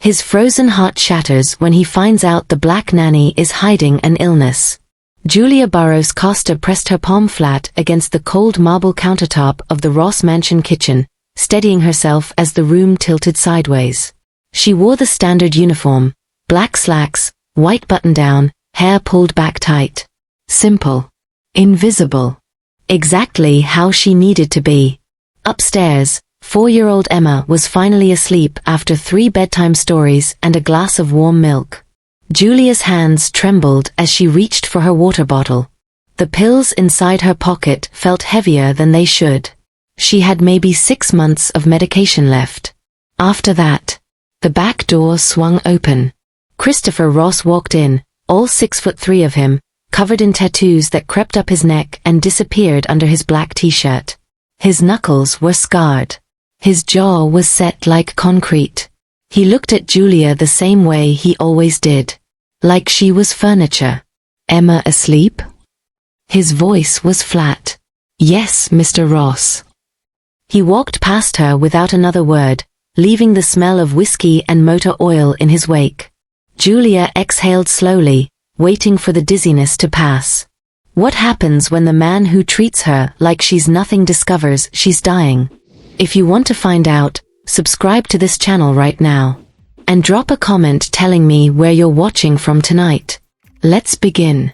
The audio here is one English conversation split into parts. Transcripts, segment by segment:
His frozen heart shatters when he finds out the black nanny is hiding an illness. Julia Burroughs Costa pressed her palm flat against the cold marble countertop of the Ross Mansion kitchen, steadying herself as the room tilted sideways. She wore the standard uniform, black slacks, white button-down, hair pulled back tight. Simple. Invisible. Exactly how she needed to be. Upstairs, 4-year-old Emma was finally asleep after 3 bedtime stories and a glass of warm milk. Julia's hands trembled as she reached for her water bottle. The pills inside her pocket felt heavier than they should. She had maybe 6 months of medication left. After that, the back door swung open. Christopher Ross walked in, all 6'3" of him, covered in tattoos that crept up his neck and disappeared under his black t-shirt. His knuckles were scarred. His jaw was set like concrete. He looked at Julia the same way he always did. Like she was furniture. "Emma asleep?" His voice was flat. "Yes, Mr. Ross." He walked past her without another word, leaving the smell of whiskey and motor oil in his wake. Julia exhaled slowly, waiting for the dizziness to pass. What happens when the man who treats her like she's nothing discovers she's dying? If you want to find out, subscribe to this channel right now. And drop a comment telling me where you're watching from tonight. Let's begin.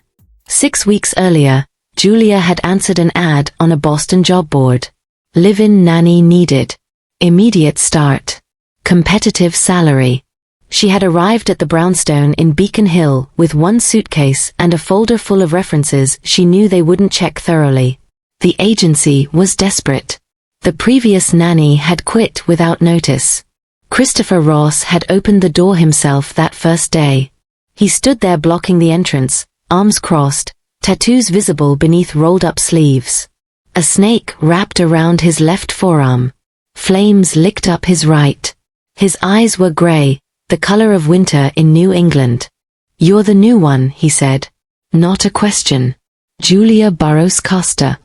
6 weeks earlier, Julia had answered an ad on a Boston job board. Live-in nanny needed. Immediate start. Competitive salary. She had arrived at the brownstone in Beacon Hill with 1 suitcase and a folder full of references she knew they wouldn't check thoroughly. The agency was desperate. The previous nanny had quit without notice. Christopher Ross had opened the door himself that first day. He stood there blocking the entrance, arms crossed, tattoos visible beneath rolled-up sleeves. A snake wrapped around his left forearm. Flames licked up his right. His eyes were gray, the color of winter in New England. "You're the new one," he said. Not a question. Julia Burroughs Costa.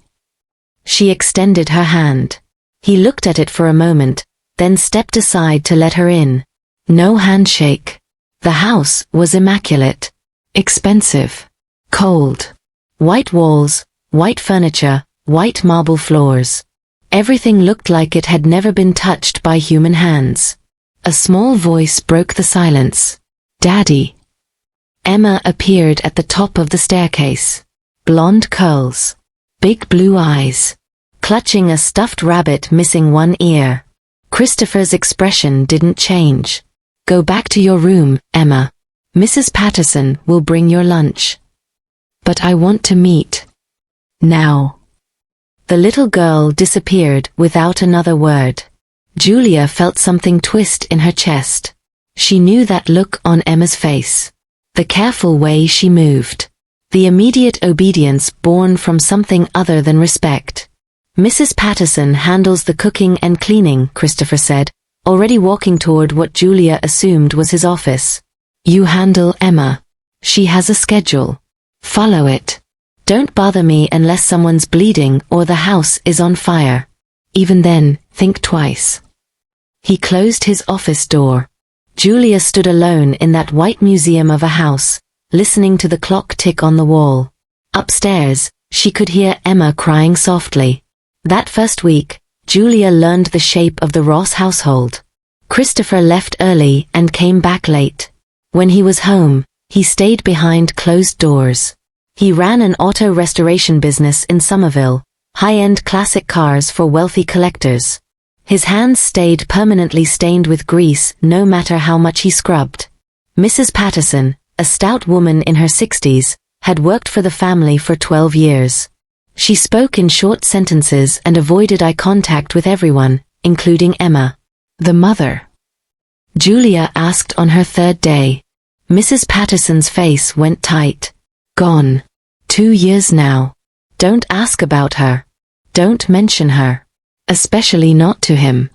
She extended her hand. He looked at it for a moment, then stepped aside to let her in. No handshake. The house was immaculate. Expensive. Cold. White walls, white furniture, white marble floors. Everything looked like it had never been touched by human hands. A small voice broke the silence. "Daddy." Emma appeared at the top of the staircase. Blonde curls. Big blue eyes. Clutching a stuffed rabbit missing 1 ear. Christopher's expression didn't change. "Go back to your room, Emma. Mrs. Patterson will bring your lunch." "But I want to meet. Now." The little girl disappeared without another word. Julia felt something twist in her chest. She knew that look on Emma's face. The careful way she moved. The immediate obedience born from something other than respect. "Mrs. Patterson handles the cooking and cleaning," Christopher said, already walking toward what Julia assumed was his office. "You handle Emma. She has a schedule. Follow it. Don't bother me unless someone's bleeding or the house is on fire. Even then, think twice." He closed his office door. Julia stood alone in that white museum of a house, listening to the clock tick on the wall. Upstairs, she could hear Emma crying softly. That first week, Julia learned the shape of the Ross household. Christopher left early and came back late. When he was home, he stayed behind closed doors. He ran an auto restoration business in Somerville, high-end classic cars for wealthy collectors. His hands stayed permanently stained with grease no matter how much he scrubbed. Mrs. Patterson, a stout woman in her 60s, had worked for the family for 12 years. She spoke in short sentences and avoided eye contact with everyone, including Emma. "The mother?" Julia asked on her 3rd day. Mrs. Patterson's face went tight. "Gone. 2 years now. Don't ask about her. Don't mention her. Especially not to him."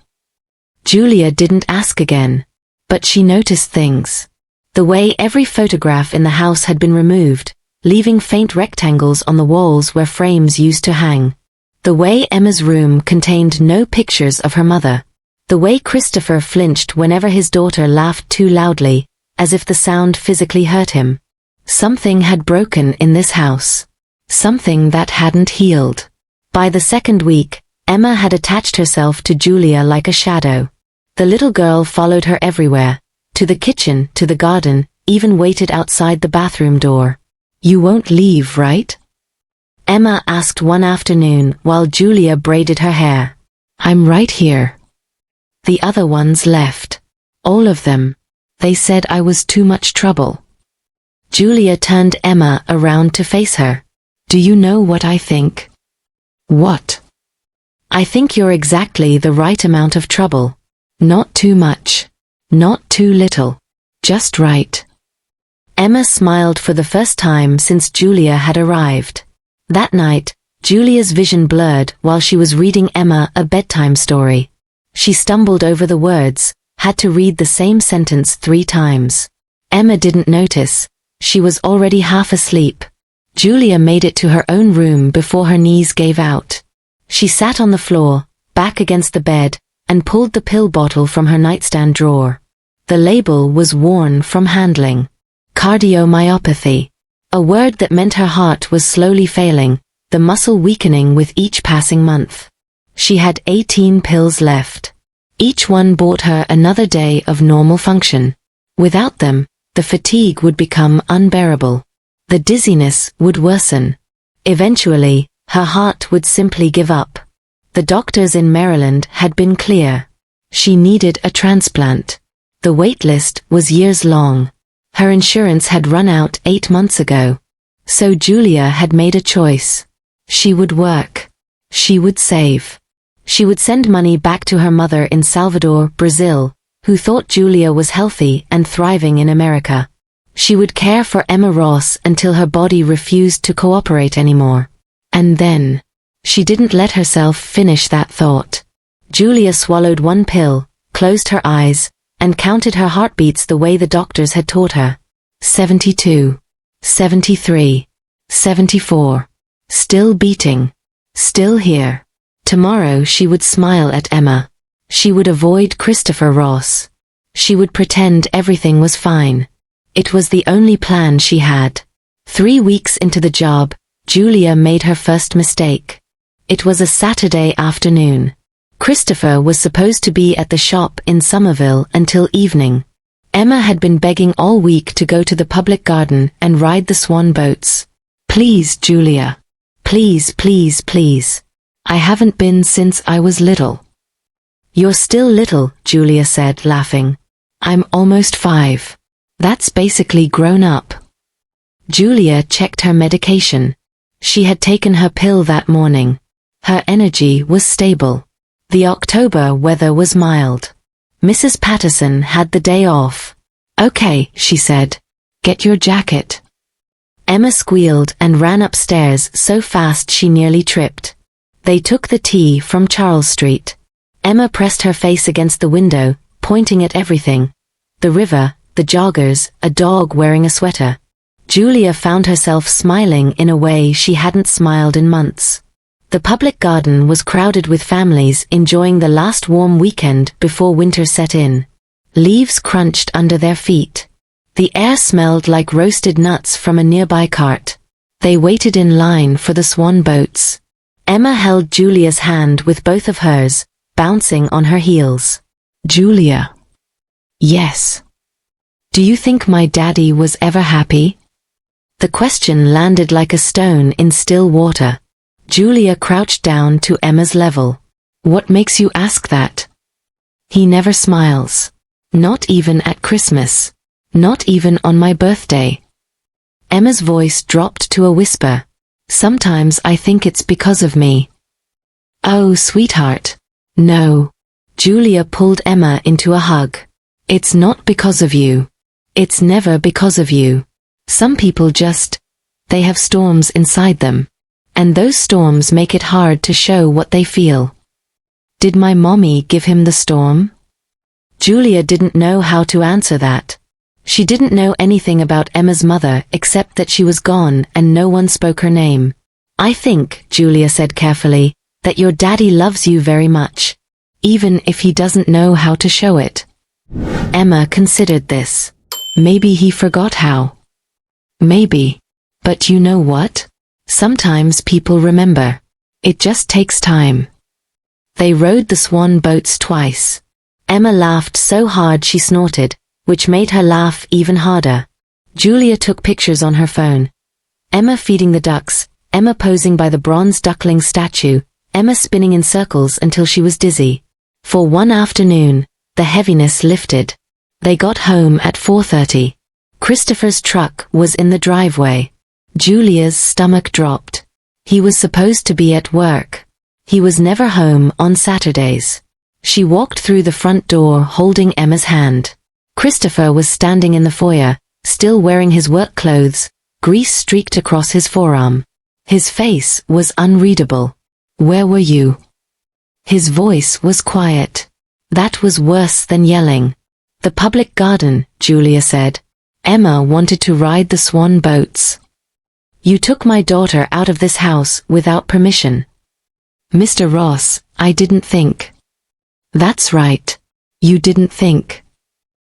Julia didn't ask again. But she noticed things. The way every photograph in the house had been removed, leaving faint rectangles on the walls where frames used to hang. The way Emma's room contained no pictures of her mother. The way Christopher flinched whenever his daughter laughed too loudly, as if the sound physically hurt him. Something had broken in this house. Something that hadn't healed. By the second week, Emma had attached herself to Julia like a shadow. The little girl followed her everywhere, to the kitchen, to the garden, even waited outside the bathroom door. "You won't leave, right?" Emma asked one afternoon while Julia braided her hair. "I'm right here." The other ones left. All of them. They said I was too much trouble. Julia turned Emma around to face her. "Do you know what I think?" "What?" "I think you're exactly the right amount of trouble. Not too much. Not too little. Just right." Emma smiled for the first time since Julia had arrived. That night, Julia's vision blurred while she was reading Emma a bedtime story. She stumbled over the words, had to read the same sentence 3 times. Emma didn't notice. She was already half asleep. Julia made it to her own room before her knees gave out. She sat on the floor, back against the bed, and pulled the pill bottle from her nightstand drawer. The label was worn from handling. Cardiomyopathy. A word that meant her heart was slowly failing, the muscle weakening with each passing month. She had 18 pills left. Each one bought her another day of normal function. Without them, the fatigue would become unbearable. The dizziness would worsen. Eventually, her heart would simply give up. The doctors in Maryland had been clear. She needed a transplant. The wait list was years long. Her insurance had run out 8 months ago. So Julia had made a choice. She would work. She would save. She would send money back to her mother in Salvador, Brazil, who thought Julia was healthy and thriving in America. She would care for Emma Ross until her body refused to cooperate anymore. And then, she didn't let herself finish that thought. Julia swallowed 1 pill, closed her eyes, and counted her heartbeats the way the doctors had taught her. 72. 73. 74. Still beating. Still here. Tomorrow she would smile at Emma. She would avoid Christopher Ross. She would pretend everything was fine. It was the only plan she had. 3 weeks into the job, Julia made her first mistake. It was a Saturday afternoon. Christopher was supposed to be at the shop in Somerville until evening. Emma had been begging all week to go to the public garden and ride the swan boats. "Please, Julia. Please, please, please. I haven't been since I was little." "You're still little," Julia said, laughing. "I'm almost 5. That's basically grown up." Julia checked her medication. She had taken her pill that morning. Her energy was stable. The October weather was mild. Mrs. Patterson had the day off. "Okay," she said. "Get your jacket." Emma squealed and ran upstairs so fast she nearly tripped. They took the tea from Charles Street. Emma pressed her face against the window, pointing at everything. The river, the joggers, a dog wearing a sweater. Julia found herself smiling in a way she hadn't smiled in months. The public garden was crowded with families enjoying the last warm weekend before winter set in. Leaves crunched under their feet. The air smelled like roasted nuts from a nearby cart. They waited in line for the swan boats. Emma held Julia's hand with both of hers, bouncing on her heels. "Julia." "Yes." "Do you think my daddy was ever happy?" The question landed like a stone in still water. Julia crouched down to Emma's level. "What makes you ask that?" "He never smiles. Not even at Christmas. Not even on my birthday." Emma's voice dropped to a whisper. "Sometimes I think it's because of me." "Oh, sweetheart. No." Julia pulled Emma into a hug. "It's not because of you. It's never because of you. Some people they have storms inside them. And those storms make it hard to show what they feel." "Did my mommy give him the storm?" Julia didn't know how to answer that. She didn't know anything about Emma's mother except that she was gone and no one spoke her name. "I think," Julia said carefully, "that your daddy loves you very much. even if he doesn't know how to show it. Emma considered this. Maybe he forgot how. Maybe. But you know what? Sometimes people remember. It just takes time. They rowed the swan boats twice. Emma laughed so hard she snorted, which made her laugh even harder. Julia took pictures on her phone. Emma feeding the ducks, Emma posing by the bronze duckling statue, Emma spinning in circles until she was dizzy. For one afternoon, the heaviness lifted. They got home at 4:30. Christopher's truck was in the driveway. Julia's stomach dropped. He was supposed to be at work. He was never home on Saturdays. She walked through the front door holding Emma's hand. Christopher was standing in the foyer, still wearing his work clothes, grease streaked across his forearm. His face was unreadable. "Where were you?" His voice was quiet. That was worse than yelling. "The public garden," Julia said. "Emma wanted to ride the swan boats. You took my daughter out of this house without permission." "Mr. Ross, I didn't think." "That's right. You didn't think."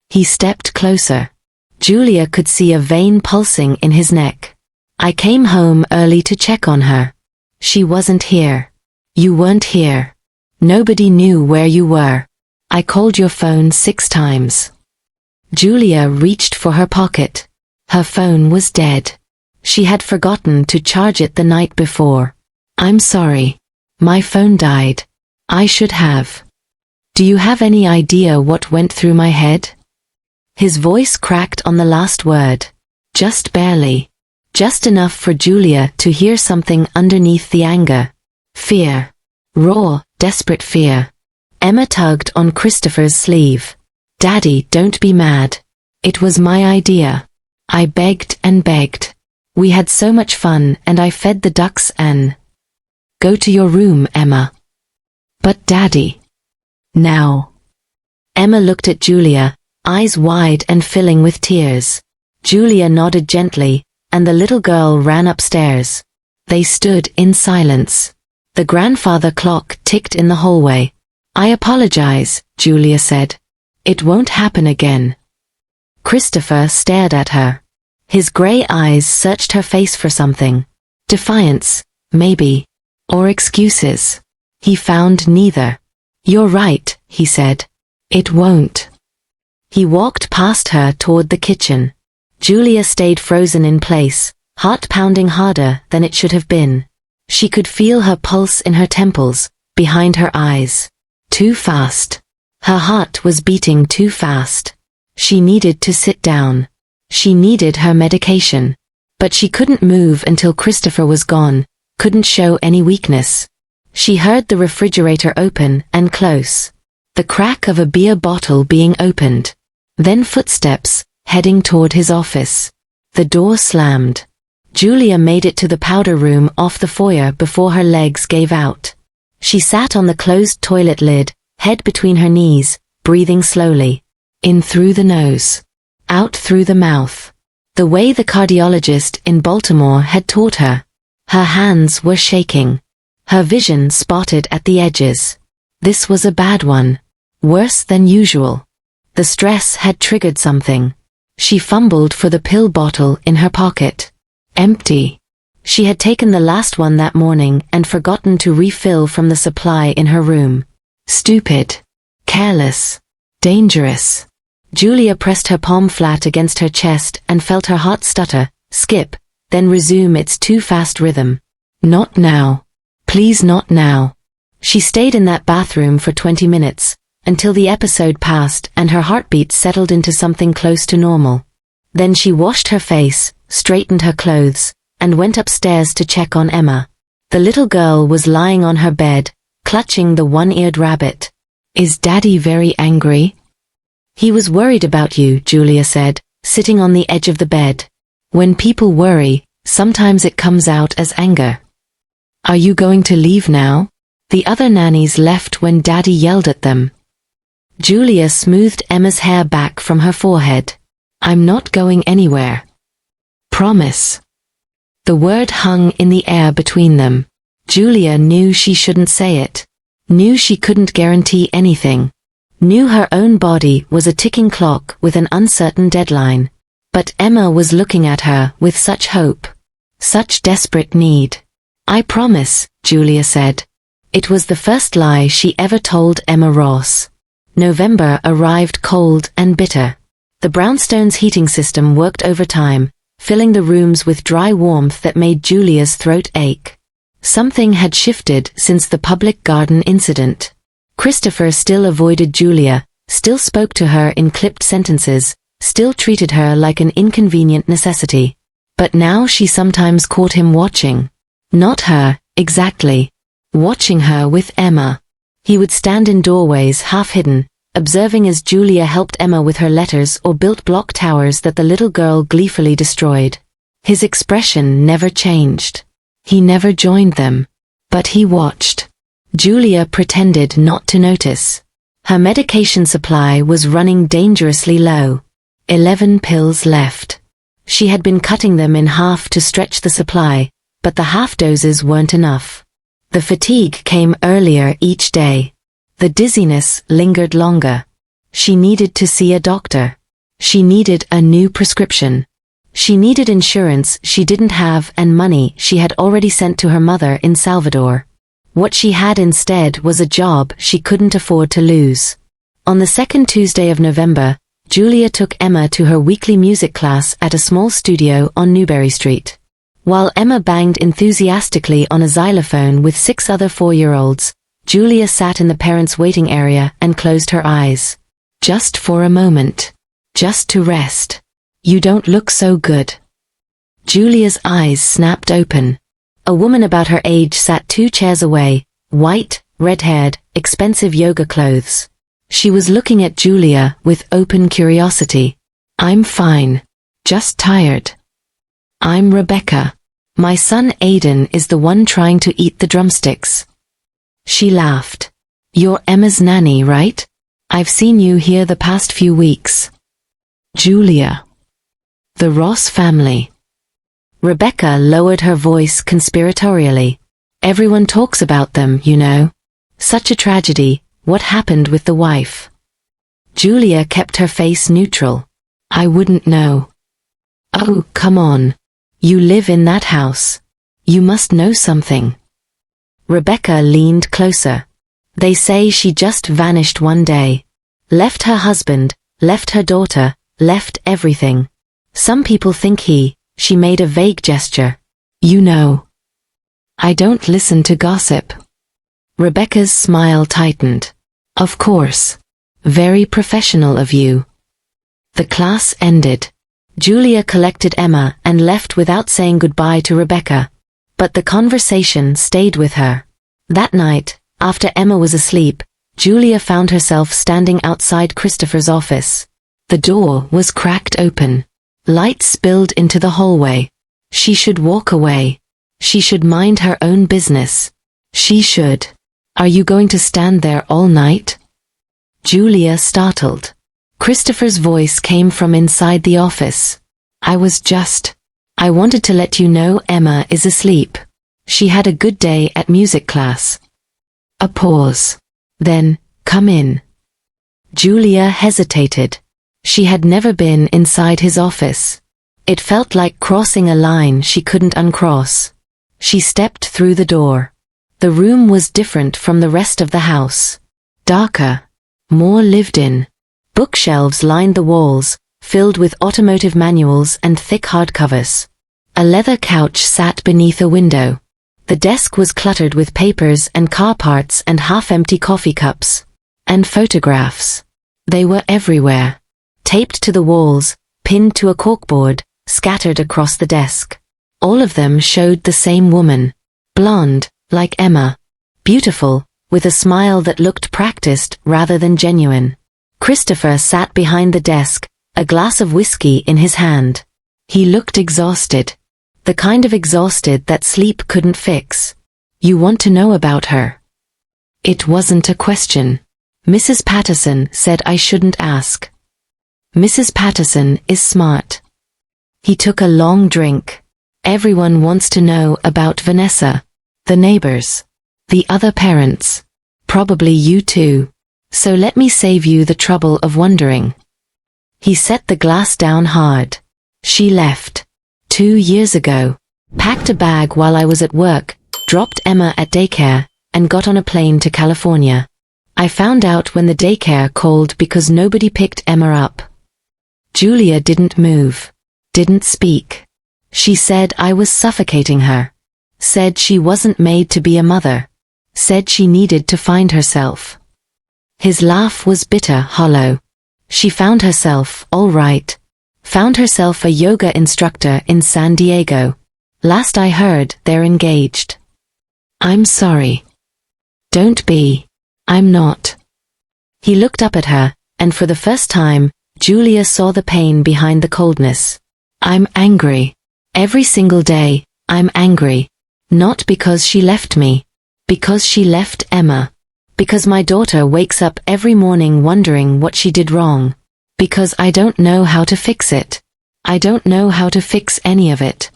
He stepped closer. Julia could see a vein pulsing in his neck. "I came home early to check on her. She wasn't here. You weren't here. Nobody knew where you were. I called your phone 6 times. Julia reached for her pocket. Her phone was dead. She had forgotten to charge it the night before. "I'm sorry. My phone died. I should have. Do you have any idea what went through my head?" His voice cracked on the last word. Just barely. Just enough for Julia to hear something underneath the anger. Fear. Raw, desperate fear. Emma tugged on Christopher's sleeve. "Daddy, don't be mad. It was my idea. I begged and begged. We had so much fun and I fed the ducks and—" "Go to your room, Emma." "But Daddy." "Now." Emma looked at Julia, eyes wide and filling with tears. Julia nodded gently, and the little girl ran upstairs. They stood in silence. The grandfather clock ticked in the hallway. "I apologize," Julia said. "It won't happen again." Christopher stared at her. His gray eyes searched her face for something. Defiance, maybe. Or excuses. He found neither. "You're right," he said. "It won't." He walked past her toward the kitchen. Julia stayed frozen in place, heart pounding harder than it should have been. She could feel her pulse in her temples, behind her eyes. Too fast. Her heart was beating too fast. She needed to sit down. She needed her medication. But she couldn't move until Christopher was gone, couldn't show any weakness. She heard the refrigerator open and close. The crack of a beer bottle being opened. Then footsteps, heading toward his office. The door slammed. Julia made it to the powder room off the foyer before her legs gave out. She sat on the closed toilet lid, head between her knees, breathing slowly. In through the nose. Out through the mouth. The way the cardiologist in Baltimore had taught her. Her hands were shaking. Her vision spotted at the edges. This was a bad one. Worse than usual. The stress had triggered something. She fumbled for the pill bottle in her pocket. Empty. She had taken the last one that morning and forgotten to refill from the supply in her room. Stupid. Careless. Dangerous. Julia pressed her palm flat against her chest and felt her heart stutter, skip, then resume its too fast rhythm. Not now. Please not now. She stayed in that bathroom for 20 minutes, until the episode passed and her heartbeat settled into something close to normal. Then she washed her face, straightened her clothes, and went upstairs to check on Emma. The little girl was lying on her bed, clutching the one-eared rabbit. Is Daddy very angry? He was worried about you, Julia said, sitting on the edge of the bed. When people worry, sometimes it comes out as anger. Are you going to leave now? The other nannies left when Daddy yelled at them. Julia smoothed Emma's hair back from her forehead. I'm not going anywhere. Promise. The word hung in the air between them. Julia knew she shouldn't say it. Knew she couldn't guarantee anything. Knew her own body was a ticking clock with an uncertain deadline. But Emma was looking at her with such hope. Such desperate need. "I promise," Julia said. It was the first lie she ever told Emma Ross. November arrived cold and bitter. The brownstone's heating system worked overtime, filling the rooms with dry warmth that made Julia's throat ache. Something had shifted since the public garden incident. Christopher still avoided Julia, still spoke to her in clipped sentences, still treated her like an inconvenient necessity. But now she sometimes caught him watching. Not her, exactly. Watching her with Emma. He would stand in doorways half-hidden, observing as Julia helped Emma with her letters or built block towers that the little girl gleefully destroyed. His expression never changed. He never joined them. But he watched. Julia pretended not to notice. Her medication supply was running dangerously low. 11 pills left. She had been cutting them in half to stretch the supply, but the half doses weren't enough. The fatigue came earlier each day. The dizziness lingered longer. She needed to see a doctor. She needed a new prescription. She needed insurance she didn't have and money she had already sent to her mother in Salvador. What she had instead was a job she couldn't afford to lose. On the second Tuesday of November, Julia took Emma to her weekly music class at a small studio on Newbury Street. While Emma banged enthusiastically on a xylophone with 6 other 4-year-olds, Julia sat in the parents' waiting area and closed her eyes. Just for a moment. Just to rest. "You don't look so good." Julia's eyes snapped open. A woman about her age sat 2 chairs away, white, red-haired, expensive yoga clothes. She was looking at Julia with open curiosity. "I'm fine. Just tired. I'm Rebecca. My son Aiden is the one trying to eat the drumsticks." She laughed. "You're Emma's nanny, right? I've seen you here the past few weeks." Julia. The Ross family. Rebecca lowered her voice conspiratorially. "Everyone talks about them, you know. Such a tragedy. What happened with the wife?" Julia kept her face neutral. "I wouldn't know." "Oh, come on. You live in that house. You must know something." Rebecca leaned closer. "They say she just vanished one day. Left her husband, left her daughter, left everything. Some people think she made a vague gesture. "You know. I don't listen to gossip." Rebecca's smile tightened. "Of course. Very professional of you." The class ended. Julia collected Emma and left without saying goodbye to Rebecca. But the conversation stayed with her. That night, after Emma was asleep, Julia found herself standing outside Christopher's office. The door was cracked open. Light spilled into the hallway. She should walk away. She should mind her own business. She should. "Are you going to stand there all night?" Julia startled. Christopher's voice came from inside the office. I wanted to let you know Emma is asleep. She had a good day at music class." A pause. Then, "Come in." Julia hesitated. She had never been inside his office. It felt like crossing a line she couldn't uncross. She stepped through the door. The room was different from the rest of the house. Darker. More lived in. Bookshelves lined the walls, filled with automotive manuals and thick hardcovers. A leather couch sat beneath a window. The desk was cluttered with papers and car parts and half-empty coffee cups. And photographs. They were everywhere. Taped to the walls, pinned to a corkboard, scattered across the desk. All of them showed the same woman. Blonde, like Emma. Beautiful, with a smile that looked practiced rather than genuine. Christopher sat behind the desk, a glass of whiskey in his hand. He looked exhausted. The kind of exhausted that sleep couldn't fix. "You want to know about her?" It wasn't a question. Mrs. Patterson said I shouldn't ask. Mrs. Patterson is smart. He took a long drink. Everyone wants to know about Vanessa. The neighbors. The other parents. Probably you too. So let me save you the trouble of wondering. He set the glass down hard. She left. 2 years ago. Packed a bag while I was at work, dropped Emma at daycare, and got on a plane to California. I found out when the daycare called because nobody picked Emma up. Julia didn't move. Didn't speak. She said I was suffocating her. Said she wasn't made to be a mother. Said she needed to find herself. His laugh was bitter, hollow. She found herself, all right. Found herself a yoga instructor in San Diego. Last I heard, they're engaged. I'm sorry. Don't be. I'm not. He looked up at her, and for the first time, Julia saw the pain behind the coldness. I'm angry. Every single day, I'm angry. Not because she left me. Because she left Emma. Because my daughter wakes up every morning wondering what she did wrong. Because I don't know how to fix it. I don't know how to fix any of it.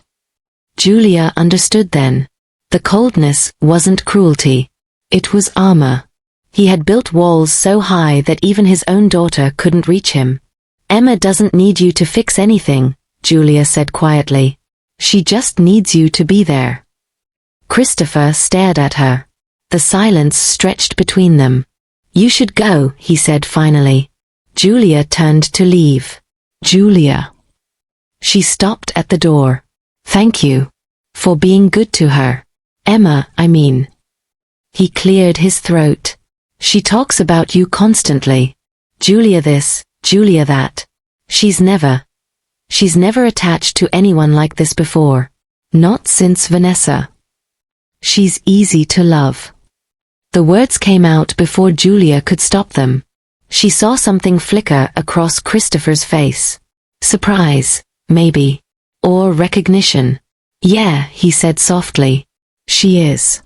Julia understood then. The coldness wasn't cruelty. It was armor. He had built walls so high that even his own daughter couldn't reach him. Emma doesn't need you to fix anything, Julia said quietly. She just needs you to be there. Christopher stared at her. The silence stretched between them. You should go, he said finally. Julia turned to leave. Julia. She stopped at the door. Thank you. For being good to her. Emma, I mean. He cleared his throat. She talks about you constantly. Julia this, Julia that. She's never attached to anyone like this before. Not since Vanessa. She's easy to love. The words came out before Julia could stop them. She saw something flicker across Christopher's face. Surprise, maybe. Or recognition. Yeah, he said softly. She is.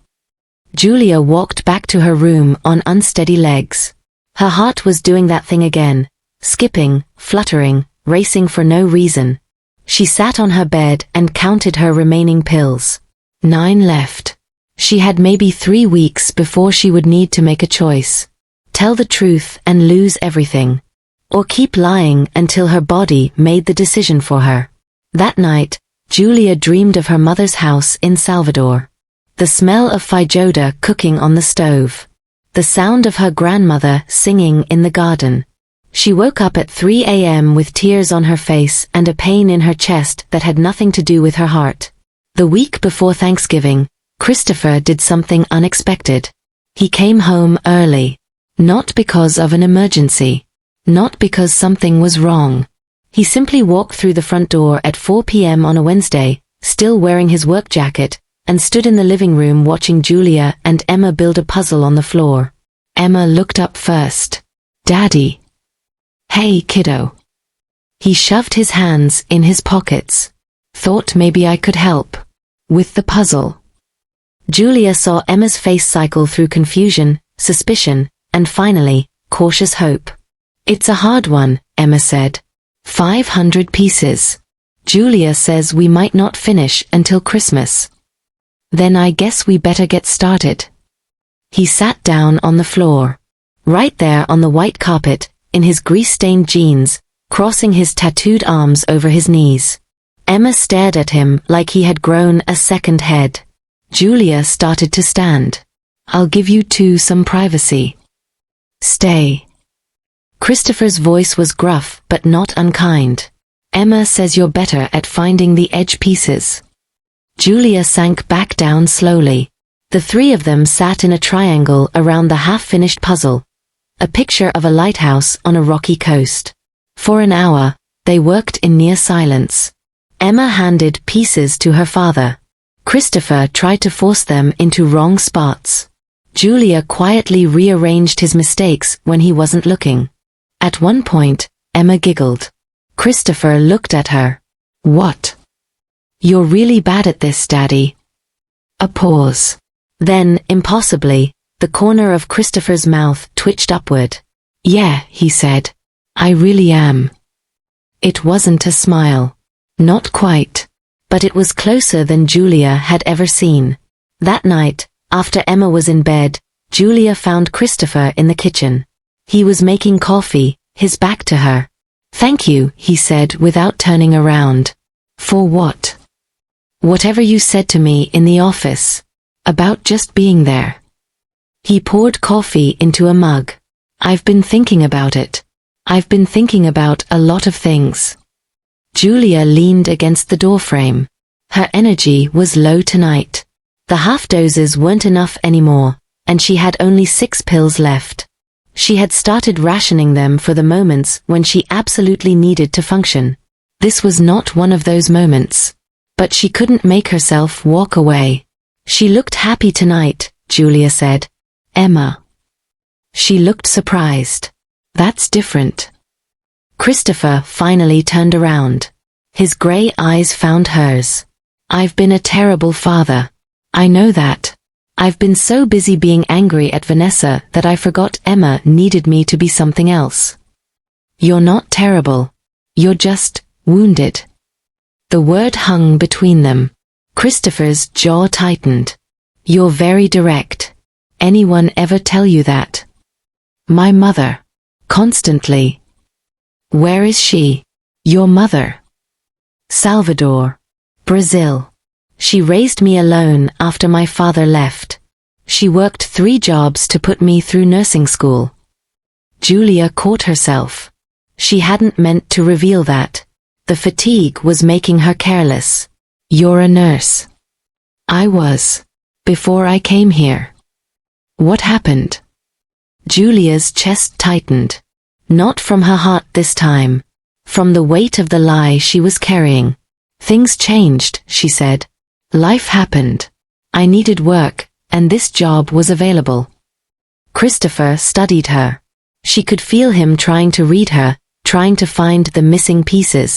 Julia walked back to her room on unsteady legs. Her heart was doing that thing again. Skipping, fluttering, racing for no reason. She sat on her bed and counted her remaining pills. 9 left. She had maybe 3 weeks before she would need to make a choice. Tell the truth and lose everything. Or keep lying until her body made the decision for her. That night, Julia dreamed of her mother's house in Salvador. The smell of feijoada cooking on the stove. The sound of her grandmother singing in the garden. She woke up at 3 a.m. with tears on her face and a pain in her chest that had nothing to do with her heart. The week before Thanksgiving, Christopher did something unexpected. He came home early. Not because of an emergency. Not because something was wrong. He simply walked through the front door at 4 p.m. on a Wednesday, still wearing his work jacket, and stood in the living room watching Julia and Emma build a puzzle on the floor. Emma looked up first. Daddy. Hey, kiddo. He shoved his hands in his pockets. Thought maybe I could help. With the puzzle. Julia saw Emma's face cycle through confusion, suspicion, and finally, cautious hope. It's a hard one, Emma said. 500 pieces. Julia says we might not finish until Christmas. Then I guess we better get started. He sat down on the floor. Right there on the white carpet, in his grease-stained jeans, crossing his tattooed arms over his knees. Emma stared at him like he had grown a second head. Julia started to stand. I'll give you two some privacy. Stay. Christopher's voice was gruff but not unkind. Emma says you're better at finding the edge pieces. Julia sank back down slowly. The three of them sat in a triangle around the half-finished puzzle. A picture of a lighthouse on a rocky coast. For an hour, they worked in near silence. Emma handed pieces to her father. Christopher tried to force them into wrong spots. Julia quietly rearranged his mistakes when he wasn't looking. At one point, Emma giggled. Christopher looked at her. What? You're really bad at this, Daddy. A pause. Then, impossibly, the corner of Christopher's mouth twitched upward. Yeah, he said. I really am. It wasn't a smile. Not quite. But it was closer than Julia had ever seen. That night, after Emma was in bed, Julia found Christopher in the kitchen. He was making coffee, his back to her. "Thank you," he said without turning around. "For what?" "Whatever you said to me in the office. About just being there." He poured coffee into a mug. "I've been thinking about it. I've been thinking about a lot of things." Julia leaned against the doorframe. Her energy was low tonight. The half-doses weren't enough anymore, and she had only 6 pills left. She had started rationing them for the moments when she absolutely needed to function. This was not one of those moments. But she couldn't make herself walk away. "She looked happy tonight," Julia said. "Emma." She looked surprised. "That's different." Christopher finally turned around. His gray eyes found hers. "I've been a terrible father. I know that. I've been so busy being angry at Vanessa that I forgot Emma needed me to be something else." "You're not terrible. You're just wounded." The word hung between them. Christopher's jaw tightened. "You're very direct. Anyone ever tell you that?" "My mother. Constantly." "Where is she?" "Your mother?" "Salvador. Brazil. She raised me alone after my father left. She worked 3 jobs to put me through nursing school." Julia caught herself. She hadn't meant to reveal that. The fatigue was making her careless. "You're a nurse." "I was. Before I came here." "What happened?" Julia's chest tightened. Not from her heart this time. From the weight of the lie she was carrying. "Things changed," she said. "Life happened. I needed work, and this job was available." Christopher studied her. She could feel him trying to read her, trying to find the missing pieces.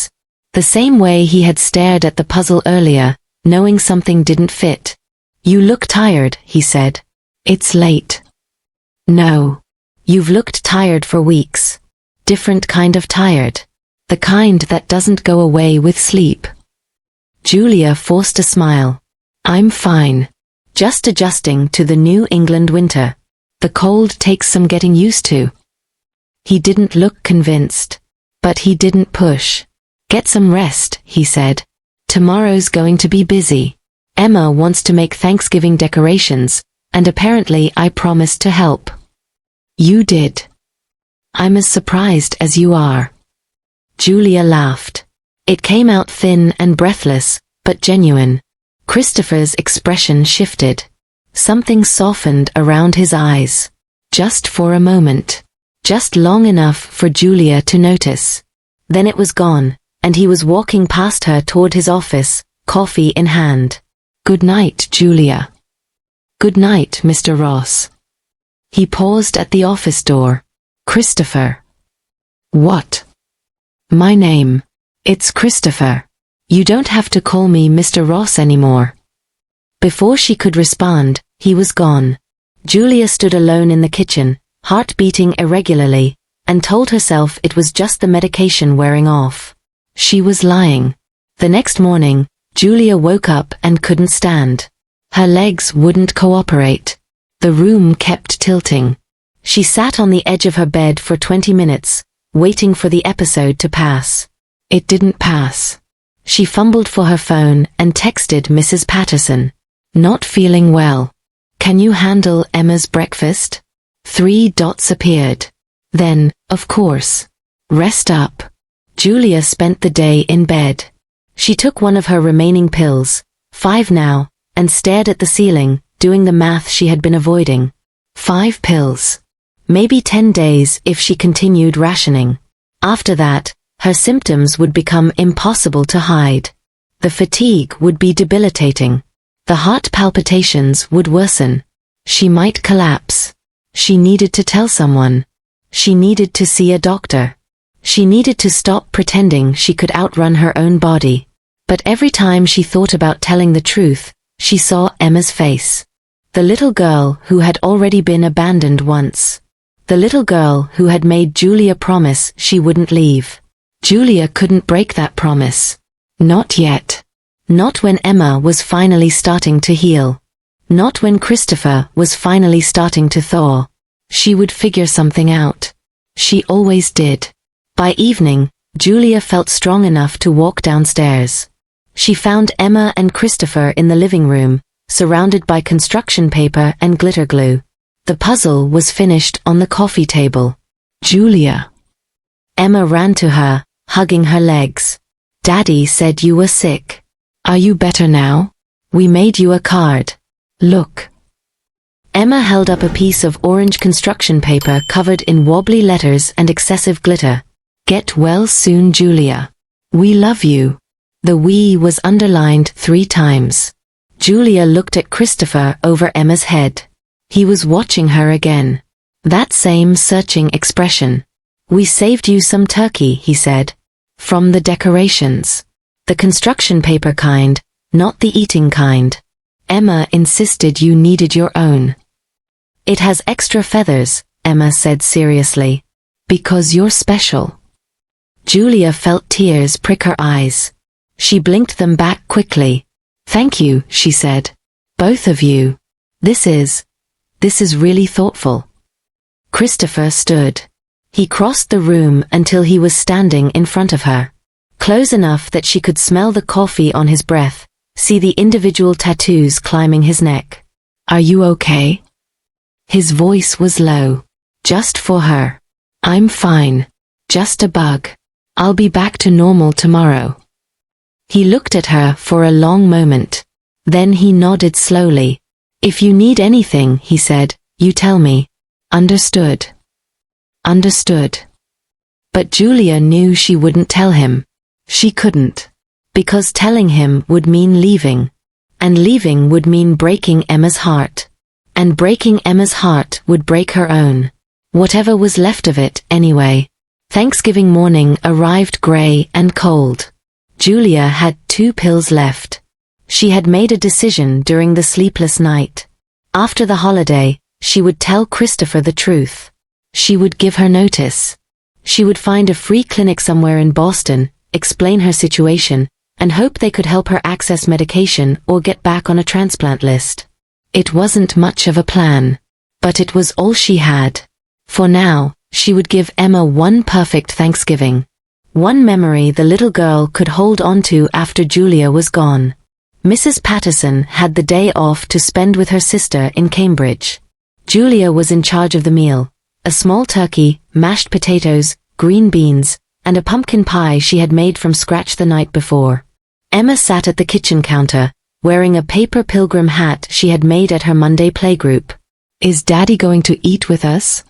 The same way he had stared at the puzzle earlier, knowing something didn't fit. "You look tired," he said. "It's late." "No. You've looked tired for weeks. Different kind of tired. The kind that doesn't go away with sleep." Julia forced a smile. "I'm fine. Just adjusting to the New England winter. The cold takes some getting used to." He didn't look convinced. But he didn't push. "Get some rest," he said. "Tomorrow's going to be busy. Emma wants to make Thanksgiving decorations, and apparently I promised to help." "You did." "I'm as surprised as you are." Julia laughed. It came out thin and breathless, but genuine. Christopher's expression shifted. Something softened around his eyes. Just for a moment. Just long enough for Julia to notice. Then it was gone, and he was walking past her toward his office, coffee in hand. "Good night, Julia." "Good night, Mr. Ross." He paused at the office door. "Christopher." "What?" "My name. It's Christopher. You don't have to call me Mr. Ross anymore." Before she could respond, he was gone. Julia stood alone in the kitchen, heart beating irregularly, and told herself it was just the medication wearing off. She was lying. The next morning, Julia woke up and couldn't stand. Her legs wouldn't cooperate. The room kept tilting. She sat on the edge of her bed for 20 minutes, waiting for the episode to pass. It didn't pass. She fumbled for her phone and texted Mrs. Patterson. "Not feeling well. Can you handle Emma's breakfast?" 3 dots appeared. Then, of course. Rest up. Julia spent the day in bed. She took one of her remaining pills, 5 now, and stared at the ceiling, doing the math she had been avoiding. 5 pills. Maybe 10 days if she continued rationing. After that, her symptoms would become impossible to hide. The fatigue would be debilitating. The heart palpitations would worsen. She might collapse. She needed to tell someone. She needed to see a doctor. She needed to stop pretending she could outrun her own body. But every time she thought about telling the truth, she saw Emma's face. The little girl who had already been abandoned once. The little girl who had made Julia promise she wouldn't leave. Julia couldn't break that promise. Not yet. Not when Emma was finally starting to heal. Not when Christopher was finally starting to thaw. She would figure something out. She always did. By evening, Julia felt strong enough to walk downstairs. She found Emma and Christopher in the living room, surrounded by construction paper and glitter glue. The puzzle was finished on the coffee table. "Julia." Emma ran to her, hugging her legs. "Daddy said you were sick. Are you better now? We made you a card. Look." Emma held up a piece of orange construction paper covered in wobbly letters and excessive glitter. "Get well soon, Julia. We love you." The "we" was underlined 3 times. Julia looked at Christopher over Emma's head. He was watching her again. That same searching expression. "We saved you some turkey," he said. "From the decorations. The construction paper kind, not the eating kind. Emma insisted you needed your own." "It has extra feathers," Emma said seriously. "Because you're special." Julia felt tears prick her eyes. She blinked them back quickly. "Thank you," she said. "Both of you. This is really thoughtful." Christopher stood. He crossed the room until he was standing in front of her. Close enough that she could smell the coffee on his breath, see the individual tattoos climbing his neck. "Are you okay?" His voice was low. "Just for her. I'm fine. Just a bug. I'll be back to normal tomorrow." He looked at her for a long moment. Then he nodded slowly. "If you need anything," he said, "you tell me." "Understood." Understood. But Julia knew she wouldn't tell him. She couldn't. Because telling him would mean leaving. And leaving would mean breaking Emma's heart. And breaking Emma's heart would break her own. Whatever was left of it, anyway. Thanksgiving morning arrived gray and cold. Julia had 2 pills left. She had made a decision during the sleepless night. After the holiday, she would tell Christopher the truth. She would give her notice. She would find a free clinic somewhere in Boston, explain her situation, and hope they could help her access medication or get back on a transplant list. It wasn't much of a plan. But it was all she had. For now, she would give Emma one perfect Thanksgiving. One memory the little girl could hold on to after Julia was gone. Mrs. Patterson had the day off to spend with her sister in Cambridge. Julia was in charge of the meal. A small turkey, mashed potatoes, green beans, and a pumpkin pie she had made from scratch the night before. Emma sat at the kitchen counter, wearing a paper pilgrim hat she had made at her Monday playgroup. "Is Daddy going to eat with us?"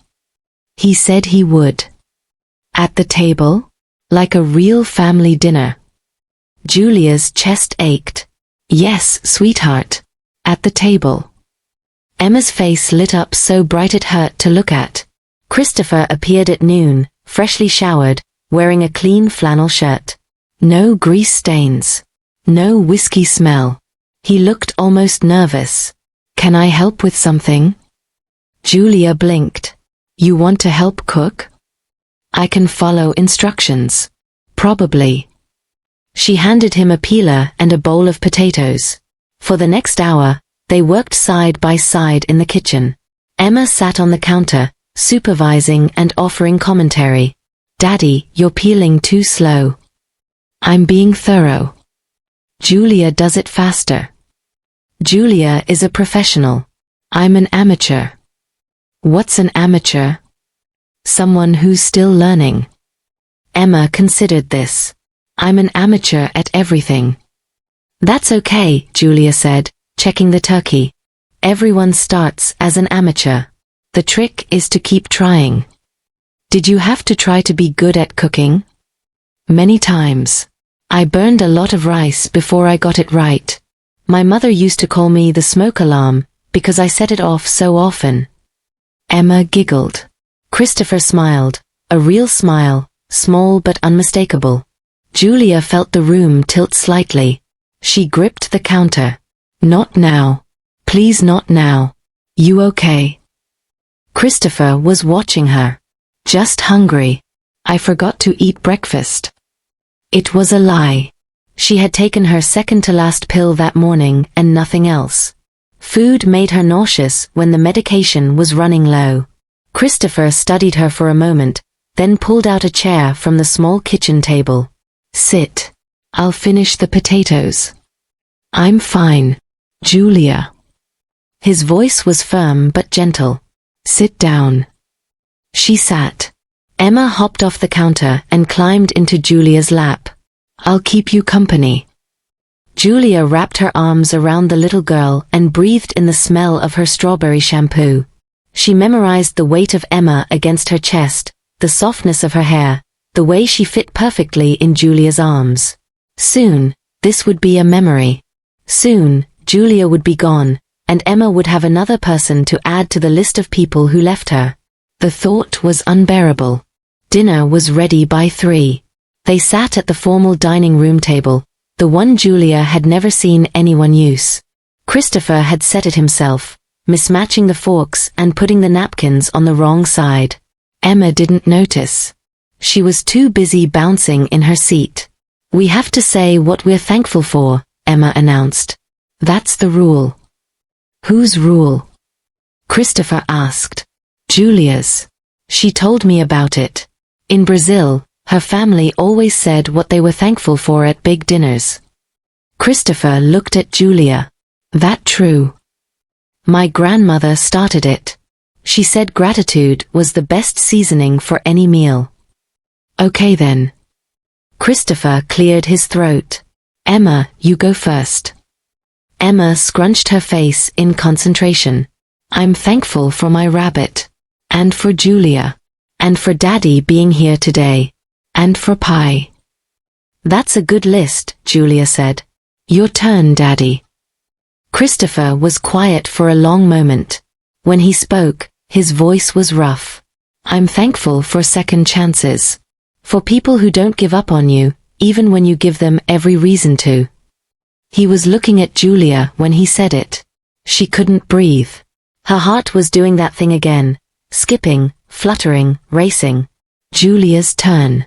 He said he would. "At the table? Like a real family dinner?" Julia's chest ached. "Yes, sweetheart. At the table." Emma's face lit up so bright it hurt to look at. Christopher appeared at noon, freshly showered, wearing a clean flannel shirt. No grease stains. No whiskey smell. He looked almost nervous. "Can I help with something?" Julia blinked. "You want to help cook?" "I can follow instructions. Probably." She handed him a peeler and a bowl of potatoes. For the next hour, they worked side by side in the kitchen. Emma sat on the counter, supervising and offering commentary. "Daddy, you're peeling too slow." "I'm being thorough." "Julia does it faster." "Julia is a professional. I'm an amateur." "What's an amateur?" "Someone who's still learning." Emma considered this. "I'm an amateur at everything." "That's okay," Julia said, checking the turkey. "Everyone starts as an amateur. The trick is to keep trying." "Did you have to try to be good at cooking?" "Many times. I burned a lot of rice before I got it right. My mother used to call me the smoke alarm, because I set it off so often." Emma giggled. Christopher smiled, a real smile, small but unmistakable. Julia felt the room tilt slightly. She gripped the counter. "Not now. Please not now. You okay?" Christopher was watching her. "Just hungry. I forgot to eat breakfast." It was a lie. She had taken her second-to-last pill that morning and nothing else. Food made her nauseous when the medication was running low. Christopher studied her for a moment, then pulled out a chair from the small kitchen table. Sit. I'll finish the potatoes. I'm fine, Julia. His voice was firm but gentle. Sit down. She sat. Emma hopped off the counter and climbed into Julia's lap. I'll keep you company. Julia wrapped her arms around the little girl and breathed in the smell of her strawberry shampoo. She memorized the weight of Emma against her chest, the softness of her hair, the way she fit perfectly in Julia's arms. Soon, this would be a memory. Soon, Julia would be gone, and Emma would have another person to add to the list of people who left her. The thought was unbearable. Dinner was ready by 3. They sat at the formal dining room table, the one Julia had never seen anyone use. Christopher had set it himself, mismatching the forks and putting the napkins on the wrong side. Emma didn't notice. She was too busy bouncing in her seat. We have to say what we're thankful for, Emma announced. That's the rule. Whose rule? Christopher asked. Julia's. She told me about it. In Brazil, her family always said what they were thankful for at big dinners. Christopher looked at Julia. That true? My grandmother started it. She said gratitude was the best seasoning for any meal. Okay then. Christopher cleared his throat. Emma, you go first. Emma scrunched her face in concentration. I'm thankful for my rabbit. And for Julia. And for Daddy being here today. And for pie. That's a good list, Julia said. Your turn, Daddy. Christopher was quiet for a long moment. When he spoke, his voice was rough. I'm thankful for second chances. For people who don't give up on you, even when you give them every reason to. He was looking at Julia when he said it. She couldn't breathe. Her heart was doing that thing again, skipping, fluttering, racing. Julia's turn.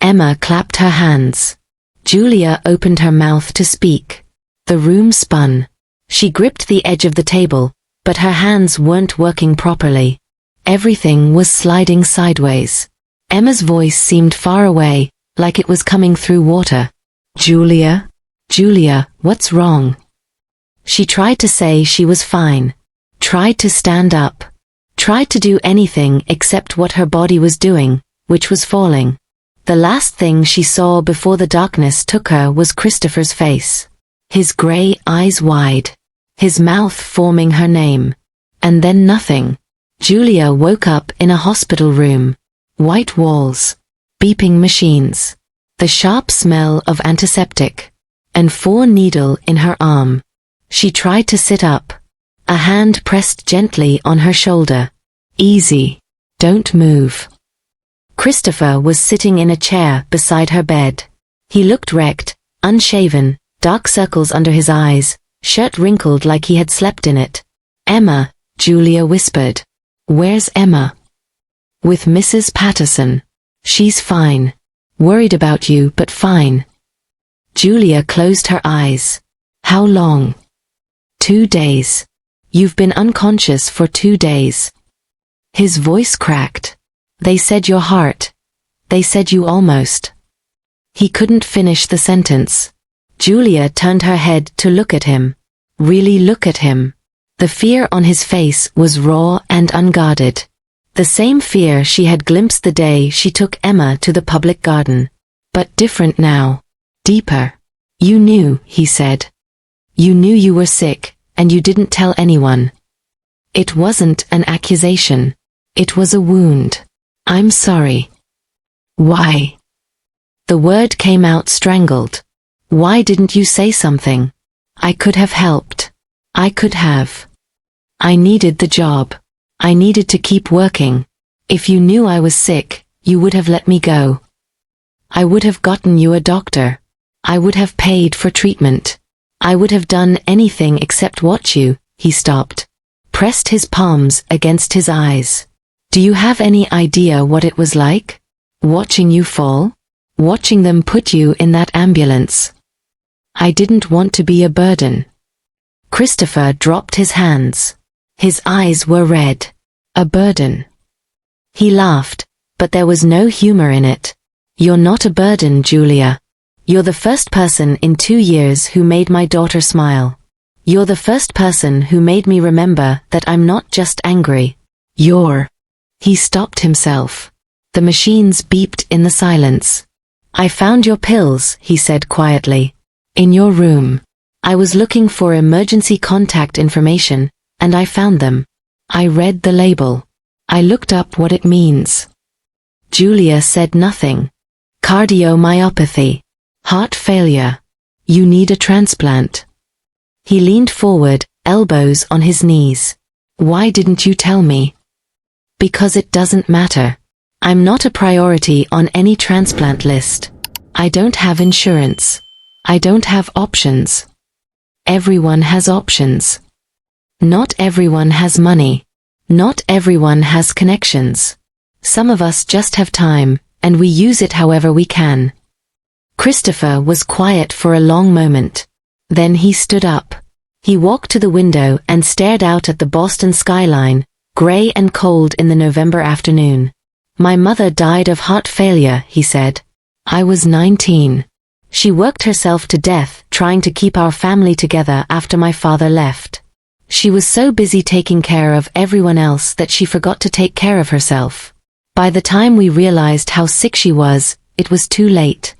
Emma clapped her hands. Julia opened her mouth to speak. The room spun. She gripped the edge of the table, but her hands weren't working properly. Everything was sliding sideways. Emma's voice seemed far away, like it was coming through water. Julia? Julia, what's wrong? She tried to say she was fine. Tried to stand up. Tried to do anything except what her body was doing, which was falling. The last thing she saw before the darkness took her was Christopher's face. His grey eyes wide. His mouth forming her name. And then nothing. Julia woke up in a hospital room. White walls. Beeping machines. The sharp smell of antiseptic. And 4 needle in her arm. She tried to sit up. A hand pressed gently on her shoulder. Easy. Don't move. Christopher was sitting in a chair beside her bed. He looked wrecked, unshaven, dark circles under his eyes, shirt wrinkled like he had slept in it. Emma, Julia whispered. Where's Emma? With Mrs. Patterson. She's fine. Worried about you, but fine. Julia closed her eyes. How long? 2 days. You've been unconscious for 2 days. His voice cracked. They said your heart. They said you almost. He couldn't finish the sentence. Julia turned her head to look at him. Really look at him. The fear on his face was raw and unguarded. The same fear she had glimpsed the day she took Emma to the public garden. But different now. Deeper. You knew, he said. You knew you were sick, and you didn't tell anyone. It wasn't an accusation. It was a wound. I'm sorry. Why? The word came out strangled. Why didn't you say something? I could have helped. I could have. I needed the job. I needed to keep working. If you knew I was sick, you would have let me go. I would have gotten you a doctor. I would have paid for treatment. I would have done anything except watch you. He stopped. Pressed his palms against his eyes. Do you have any idea what it was like? Watching you fall? Watching them put you in that ambulance. I didn't want to be a burden. Christopher dropped his hands. His eyes were red. A burden. He laughed, but there was no humor in it. You're not a burden, Julia. You're the first person in 2 years who made my daughter smile. You're the first person who made me remember that I'm not just angry. He stopped himself. The machines beeped in the silence. I found your pills, he said quietly. In your room. I was looking for emergency contact information, and I found them. I read the label. I looked up what it means. Julia said nothing. Cardiomyopathy. Heart failure. You need a transplant. He leaned forward, elbows on his knees. Why didn't you tell me? Because it doesn't matter. I'm not a priority on any transplant list. I don't have insurance. I don't have options. Everyone has options. Not everyone has money. Not everyone has connections. Some of us just have time, and we use it however we can. Christopher was quiet for a long moment. Then he stood up. He walked to the window and stared out at the Boston skyline, gray and cold in the November afternoon. My mother died of heart failure, he said. I was 19. She worked herself to death trying to keep our family together after my father left. She was so busy taking care of everyone else that she forgot to take care of herself. By the time we realized how sick she was, it was too late.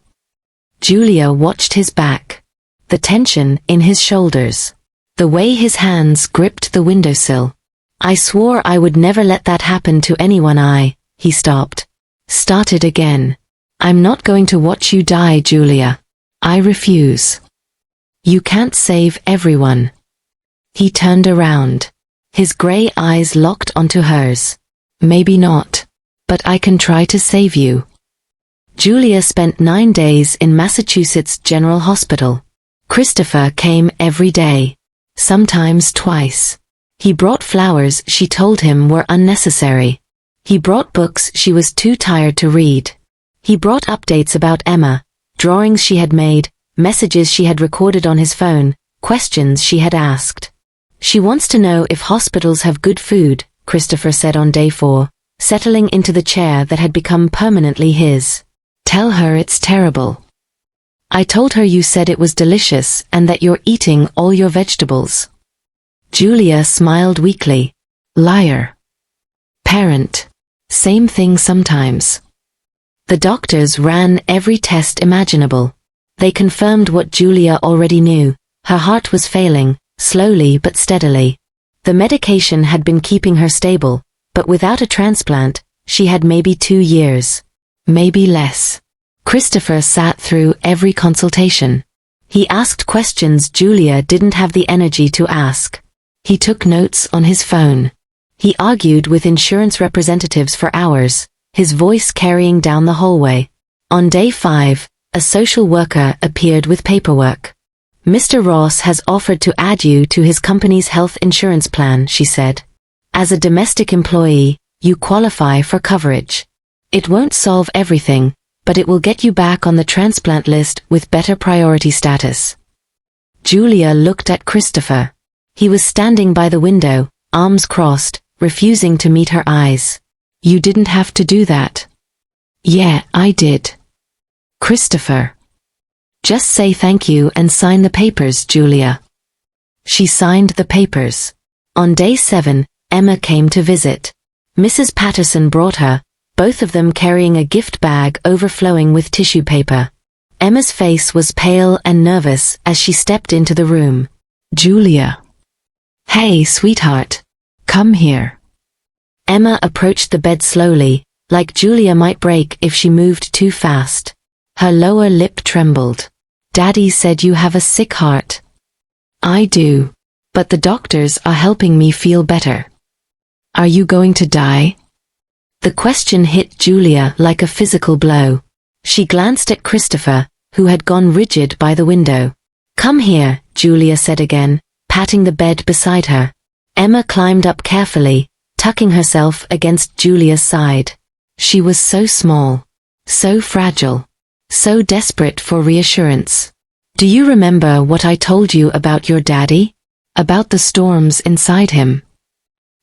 Julia watched his back. The tension in his shoulders. The way his hands gripped the windowsill. I swore I would never let that happen to anyone. He stopped. Started again. I'm not going to watch you die, Julia. I refuse. You can't save everyone. He turned around. His gray eyes locked onto hers. Maybe not. But I can try to save you. Julia spent 9 days in Massachusetts General Hospital. Christopher came every day. Sometimes twice. He brought flowers she told him were unnecessary. He brought books she was too tired to read. He brought updates about Emma, drawings she had made, messages she had recorded on his phone, questions she had asked. She wants to know if hospitals have good food, Christopher said on day 4, settling into the chair that had become permanently his. Tell her it's terrible. I told her you said it was delicious and that you're eating all your vegetables. Julia smiled weakly. Liar. Parent. Same thing sometimes. The doctors ran every test imaginable. They confirmed what Julia already knew. Her heart was failing, slowly but steadily. The medication had been keeping her stable, but without a transplant, she had maybe 2 years. Maybe less. Christopher sat through every consultation. He asked questions Julia didn't have the energy to ask. He took notes on his phone. He argued with insurance representatives for hours, his voice carrying down the hallway. On day 5, a social worker appeared with paperwork. Mr. Ross has offered to add you to his company's health insurance plan, she said. As a domestic employee, you qualify for coverage. It won't solve everything, but it will get you back on the transplant list with better priority status. Julia looked at Christopher. He was standing by the window, arms crossed, refusing to meet her eyes. You didn't have to do that. Yeah, I did. Christopher. Just say thank you and sign the papers, Julia. She signed the papers. On day 7, Emma came to visit. Mrs. Patterson brought her, both of them carrying a gift bag overflowing with tissue paper. Emma's face was pale and nervous as she stepped into the room. Julia. Hey, sweetheart. Come here. Emma approached the bed slowly, like Julia might break if she moved too fast. Her lower lip trembled. Daddy said you have a sick heart. I do. But the doctors are helping me feel better. Are you going to die? The question hit Julia like a physical blow. She glanced at Christopher, who had gone rigid by the window. Come here, Julia said again, patting the bed beside her. Emma climbed up carefully, tucking herself against Julia's side. She was so small, so fragile, so desperate for reassurance. Do you remember what I told you about your daddy? About the storms inside him.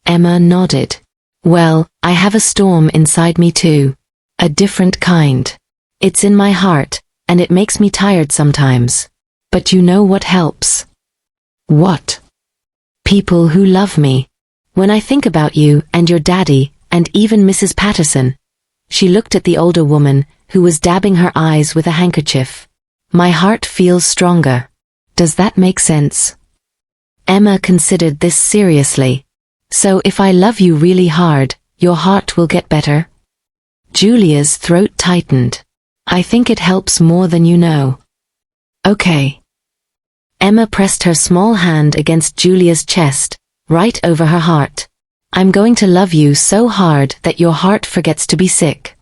Emma nodded. Well, I have a storm inside me too. A different kind. It's in my heart, and it makes me tired sometimes. But you know what helps? What? People who love me. When I think about you and your daddy, and even Mrs. Patterson. She looked at the older woman, who was dabbing her eyes with a handkerchief. My heart feels stronger. Does that make sense? Emma considered this seriously. So if I love you really hard, your heart will get better? Julia's throat tightened. I think it helps more than you know. Okay. Emma pressed her small hand against Julia's chest, right over her heart. I'm going to love you so hard that your heart forgets to be sick.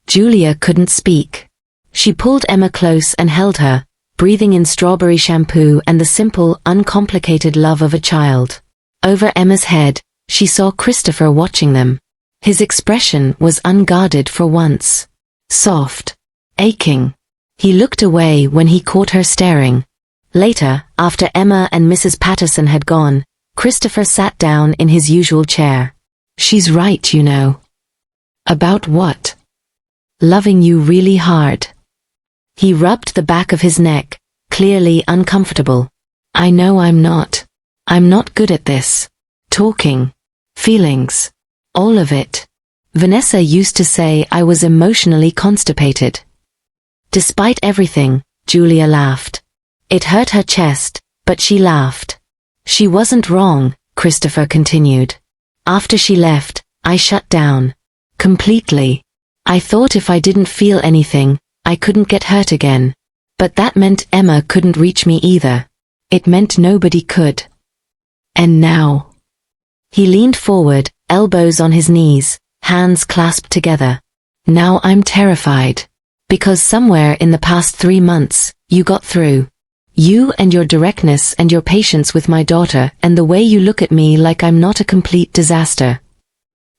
Julia couldn't speak. She pulled Emma close and held her, breathing in strawberry shampoo and the simple, uncomplicated love of a child. Over Emma's head, she saw Christopher watching them. His expression was unguarded for once. Soft. Aching. He looked away when he caught her staring. Later, after Emma and Mrs. Patterson had gone, Christopher sat down in his usual chair. She's right, you know. About what? Loving you really hard. He rubbed the back of his neck, clearly uncomfortable. I know I'm not. I'm not good at this. Talking. Feelings. All of it. Vanessa used to say I was emotionally constipated. Despite everything, Julia laughed. It hurt her chest, but she laughed. She wasn't wrong, Christopher continued. After she left, I shut down. Completely. I thought if I didn't feel anything, I couldn't get hurt again. But that meant Emma couldn't reach me either. It meant nobody could. And now. He leaned forward, elbows on his knees, hands clasped together. Now I'm terrified. Because somewhere in the past 3 months, you got through. You and your directness and your patience with my daughter and the way you look at me like I'm not a complete disaster.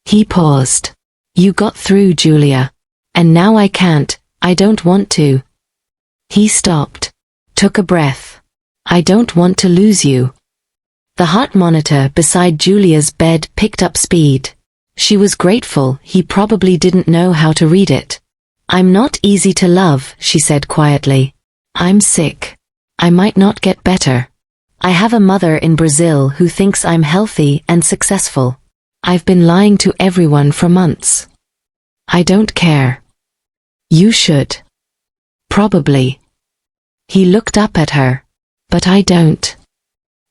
He paused. You got through, Julia. And now I can't, I don't want to. He stopped. Took a breath. I don't want to lose you. The heart monitor beside Julia's bed picked up speed. She was grateful he probably didn't know how to read it. I'm not easy to love, she said quietly. I'm sick. I might not get better. I have a mother in Brazil who thinks I'm healthy and successful. I've been lying to everyone for months. I don't care. You should. Probably. He looked up at her. But I don't.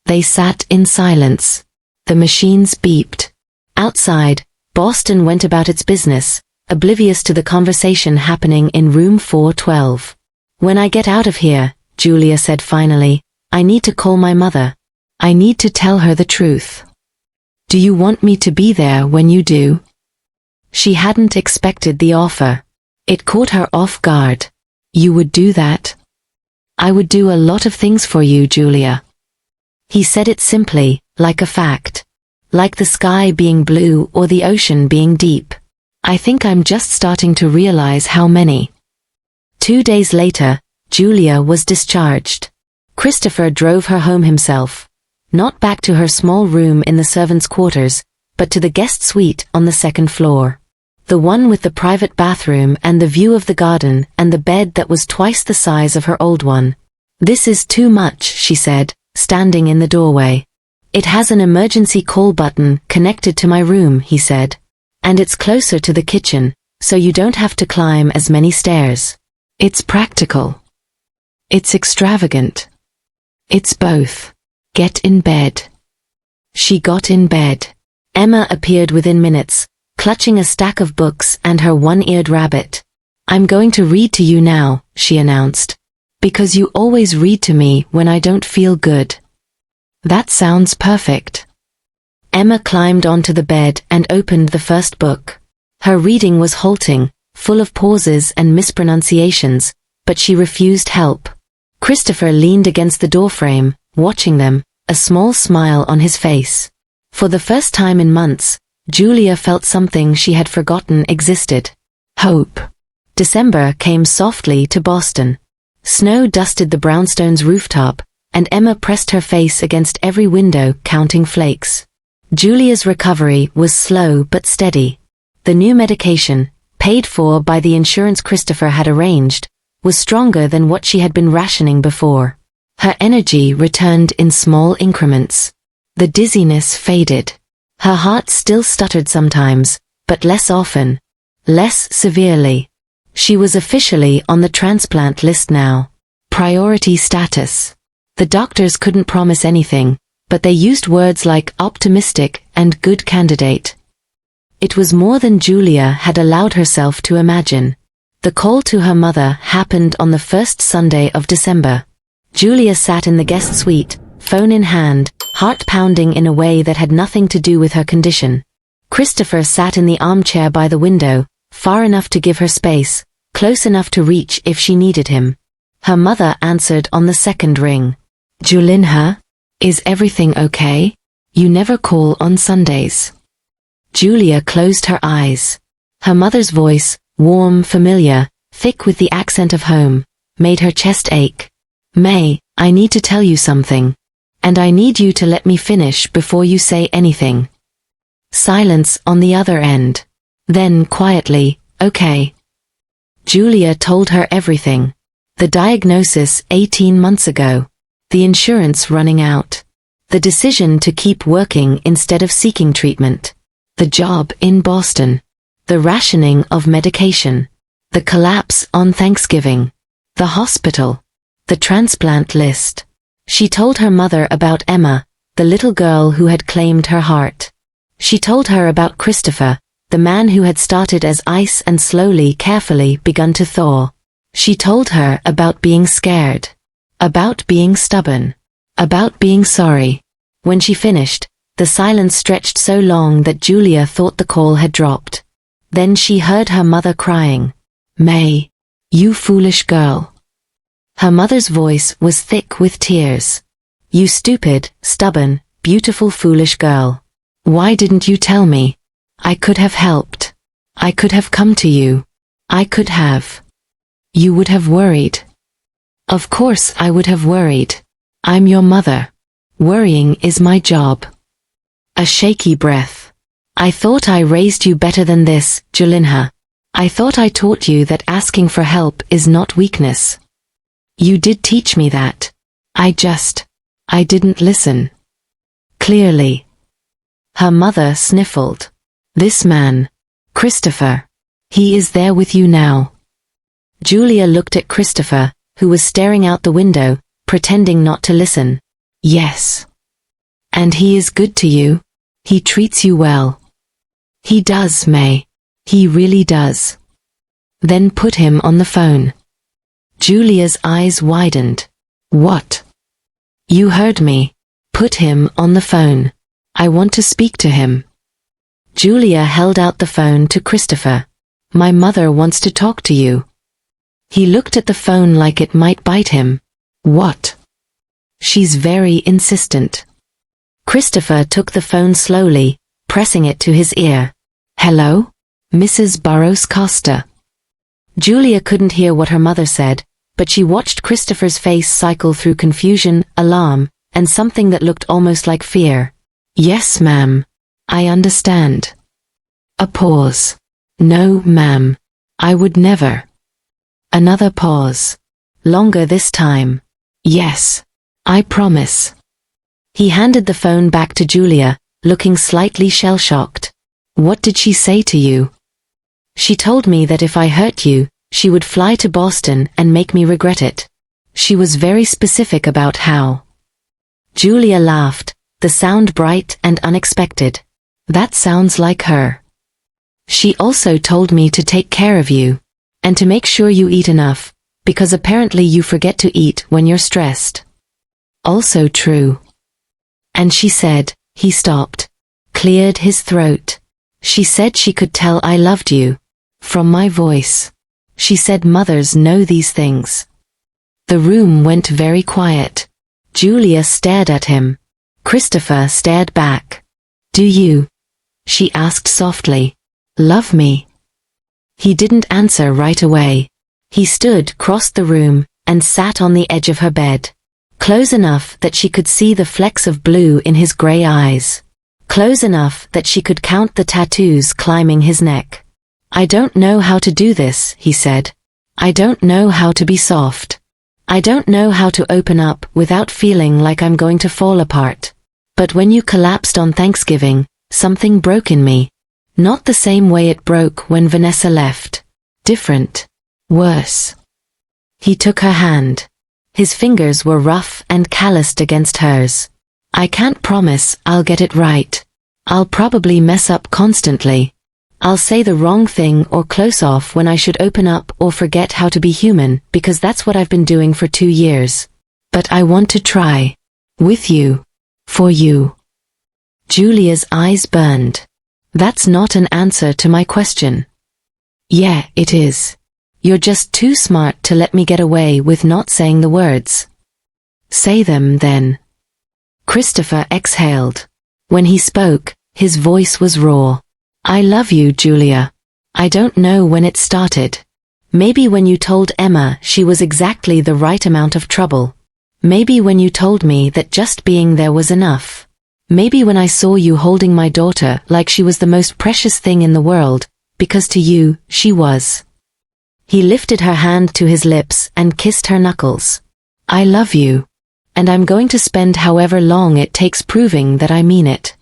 They sat in silence. The machines beeped. Outside, Boston went about its business, oblivious to the conversation happening in room 412. When I get out of here, Julia said finally, I need to call my mother. I need to tell her the truth. Do you want me to be there when you do? She hadn't expected the offer. It caught her off guard. You would do that? I would do a lot of things for you, Julia. He said it simply, like a fact. Like the sky being blue or the ocean being deep. I think I'm just starting to realize how many. 2 days later, Julia was discharged. Christopher drove her home himself. Not back to her small room in the servants' quarters, but to the guest suite on the 2nd floor. The one with the private bathroom and the view of the garden and the bed that was twice the size of her old one. This is too much, she said, standing in the doorway. It has an emergency call button connected to my room, he said. And it's closer to the kitchen, so you don't have to climb as many stairs. It's practical. It's extravagant. It's both. Get in bed. She got in bed. Emma appeared within minutes, clutching a stack of books and her one-eared rabbit. I'm going to read to you now, she announced. Because you always read to me when I don't feel good. That sounds perfect. Emma climbed onto the bed and opened the first book. Her reading was halting, full of pauses and mispronunciations, but she refused help. Christopher leaned against the doorframe, watching them, a small smile on his face. For the first time in months, Julia felt something she had forgotten existed. Hope. December came softly to Boston. Snow dusted the brownstone's rooftop, and Emma pressed her face against every window, counting flakes. Julia's recovery was slow but steady. The new medication, paid for by the insurance Christopher had arranged, was stronger than what she had been rationing before. Her energy returned in small increments. The dizziness faded. Her heart still stuttered sometimes, but less often, less severely. She was officially on the transplant list now. Priority status. The doctors couldn't promise anything, but they used words like optimistic and good candidate. It was more than Julia had allowed herself to imagine. The call to her mother happened on the first Sunday of December. Julia sat in the guest suite, phone in hand, heart pounding in a way that had nothing to do with her condition. Christopher sat in the armchair by the window, far enough to give her space, close enough to reach if she needed him. Her mother answered on the second ring. "Julinha, is everything okay? You never call on Sundays." Julia closed her eyes. Her mother's voice, warm, familiar, thick with the accent of home, made her chest ache. "May, I need to tell you something. And I need you to let me finish before you say anything." Silence on the other end. Then, quietly, "Okay." Julia told her everything. The diagnosis 18 months ago. The insurance running out. The decision to keep working instead of seeking treatment. The job in Boston. The rationing of medication. The collapse on Thanksgiving. The hospital. The transplant list. She told her mother about Emma, the little girl who had claimed her heart. She told her about Christopher, the man who had started as ice and slowly, carefully begun to thaw. She told her about being scared. About being stubborn. About being sorry. When she finished, the silence stretched so long that Julia thought the call had dropped. Then she heard her mother crying, "May, you foolish girl." Her mother's voice was thick with tears. "You stupid, stubborn, beautiful foolish girl. Why didn't you tell me? I could have helped. I could have come to you. I could have. You would have worried." "Of course I would have worried. I'm your mother. Worrying is my job." A shaky breath. "I thought I raised you better than this, Julinha. I thought I taught you that asking for help is not weakness. You did teach me that. I didn't listen." Clearly. Her mother sniffled. "This man, Christopher, he is there with you now." Julia looked at Christopher, who was staring out the window, pretending not to listen. "Yes. And he is good to you? He treats you well?" "He does, May. He really does." "Then put him on the phone." Julia's eyes widened. "What?" "You heard me. Put him on the phone. I want to speak to him." Julia held out the phone to Christopher. "My mother wants to talk to you." He looked at the phone like it might bite him. "What?" "She's very insistent." Christopher took the phone slowly, pressing it to his ear. "Hello? Mrs. Burroughs Costa." Julia couldn't hear what her mother said, but she watched Christopher's face cycle through confusion, alarm, and something that looked almost like fear. "Yes, ma'am. I understand." A pause. "No, ma'am. I would never." Another pause. Longer this time. "Yes. I promise." He handed the phone back to Julia, looking slightly shell-shocked. "What did she say to you?" "She told me that if I hurt you, she would fly to Boston and make me regret it. She was very specific about how." Julia laughed, the sound bright and unexpected. "That sounds like her. She also told me to take care of you, and to make sure you eat enough, because apparently you forget to eat when you're stressed." "Also true." "And she said," he stopped, cleared his throat. "She said she could tell I loved you. From my voice. She said mothers know these things." The room went very quiet. Julia stared at him. Christopher stared back. "Do you," she asked softly, "love me?" He didn't answer right away. He stood, crossed the room, and sat on the edge of her bed. Close enough that she could see the flecks of blue in his gray eyes. Close enough that she could count the tattoos climbing his neck. I don't know how to do this, he said. I don't know how to be soft. I don't know how to open up without feeling like I'm going to fall apart. But when you collapsed on Thanksgiving, something broke in me. Not the same way it broke when Vanessa left. Different. Worse. He took her hand. His fingers were rough and calloused against hers. I can't promise I'll get it right. I'll probably mess up constantly. I'll say the wrong thing or close off when I should open up or forget how to be human, because that's what I've been doing for 2 years. But I want to try. With you. For you. Julia's eyes burned. That's not an answer to my question. Yeah, it is. You're just too smart to let me get away with not saying the words. Say them then. Christopher exhaled. When he spoke, his voice was raw. I love you, Julia. I don't know when it started. Maybe when you told Emma she was exactly the right amount of trouble. Maybe when you told me that just being there was enough. Maybe when I saw you holding my daughter like she was the most precious thing in the world, because to you, she was. He lifted her hand to his lips and kissed her knuckles. I love you. And I'm going to spend however long it takes proving that I mean it.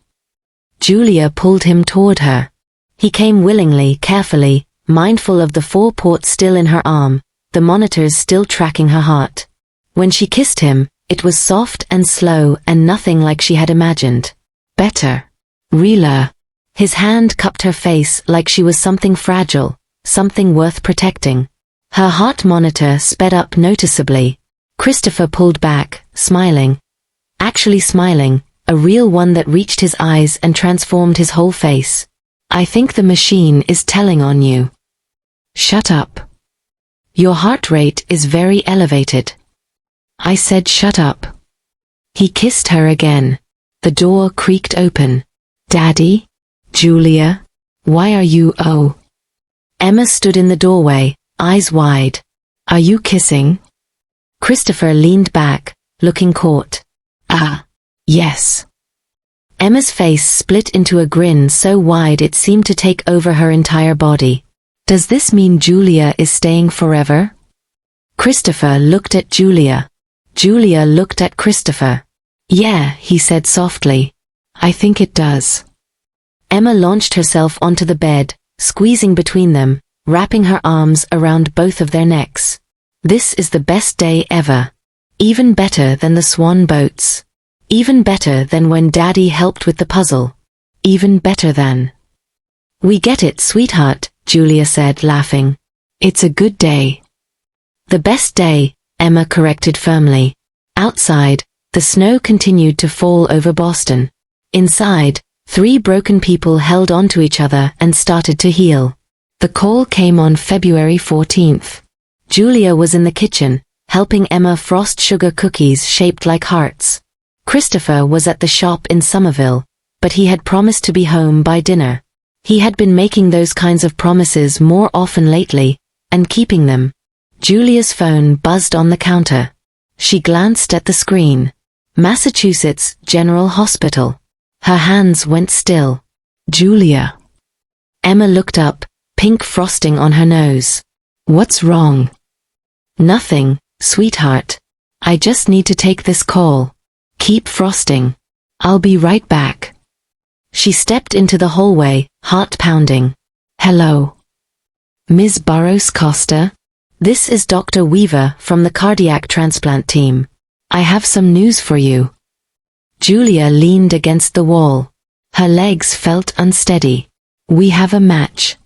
Julia pulled him toward her. He came willingly, carefully, mindful of the 4-port still in her arm, the monitors still tracking her heart. When she kissed him, it was soft and slow and nothing like she had imagined. Better. Realer. His hand cupped her face like she was something fragile, something worth protecting. Her heart monitor sped up noticeably. Christopher pulled back, smiling. Actually smiling, a real one that reached his eyes and transformed his whole face. I think the machine is telling on you. Shut up. Your heart rate is very elevated. I said shut up. He kissed her again. The door creaked open. Daddy? Julia? Why are you oh? Emma stood in the doorway, eyes wide. Are you kissing? Christopher leaned back, looking caught. Ah, yes. Emma's face split into a grin so wide it seemed to take over her entire body. Does this mean Julia is staying forever? Christopher looked at Julia. Julia looked at Christopher. Yeah, he said softly. I think it does. Emma launched herself onto the bed, squeezing between them, wrapping her arms around both of their necks. This is the best day ever. Even better than the swan boats. Even better than when Daddy helped with the puzzle. Even better than. We get it, sweetheart, Julia said, laughing. It's a good day. The best day, Emma corrected firmly. Outside, the snow continued to fall over Boston. Inside, 3 broken people held onto each other and started to heal. The call came on February 14th. Julia was in the kitchen, helping Emma frost sugar cookies shaped like hearts. Christopher was at the shop in Somerville, but he had promised to be home by dinner. He had been making those kinds of promises more often lately, and keeping them. Julia's phone buzzed on the counter. She glanced at the screen. Massachusetts General Hospital. Her hands went still. Julia. Emma looked up, pink frosting on her nose. What's wrong? Nothing, sweetheart. I just need to take this call. Keep frosting. I'll be right back. She stepped into the hallway, heart pounding. Hello. Ms. Burroughs-Costa? This is Dr. Weaver from the cardiac transplant team. I have some news for you. Julia leaned against the wall. Her legs felt unsteady. We have a match.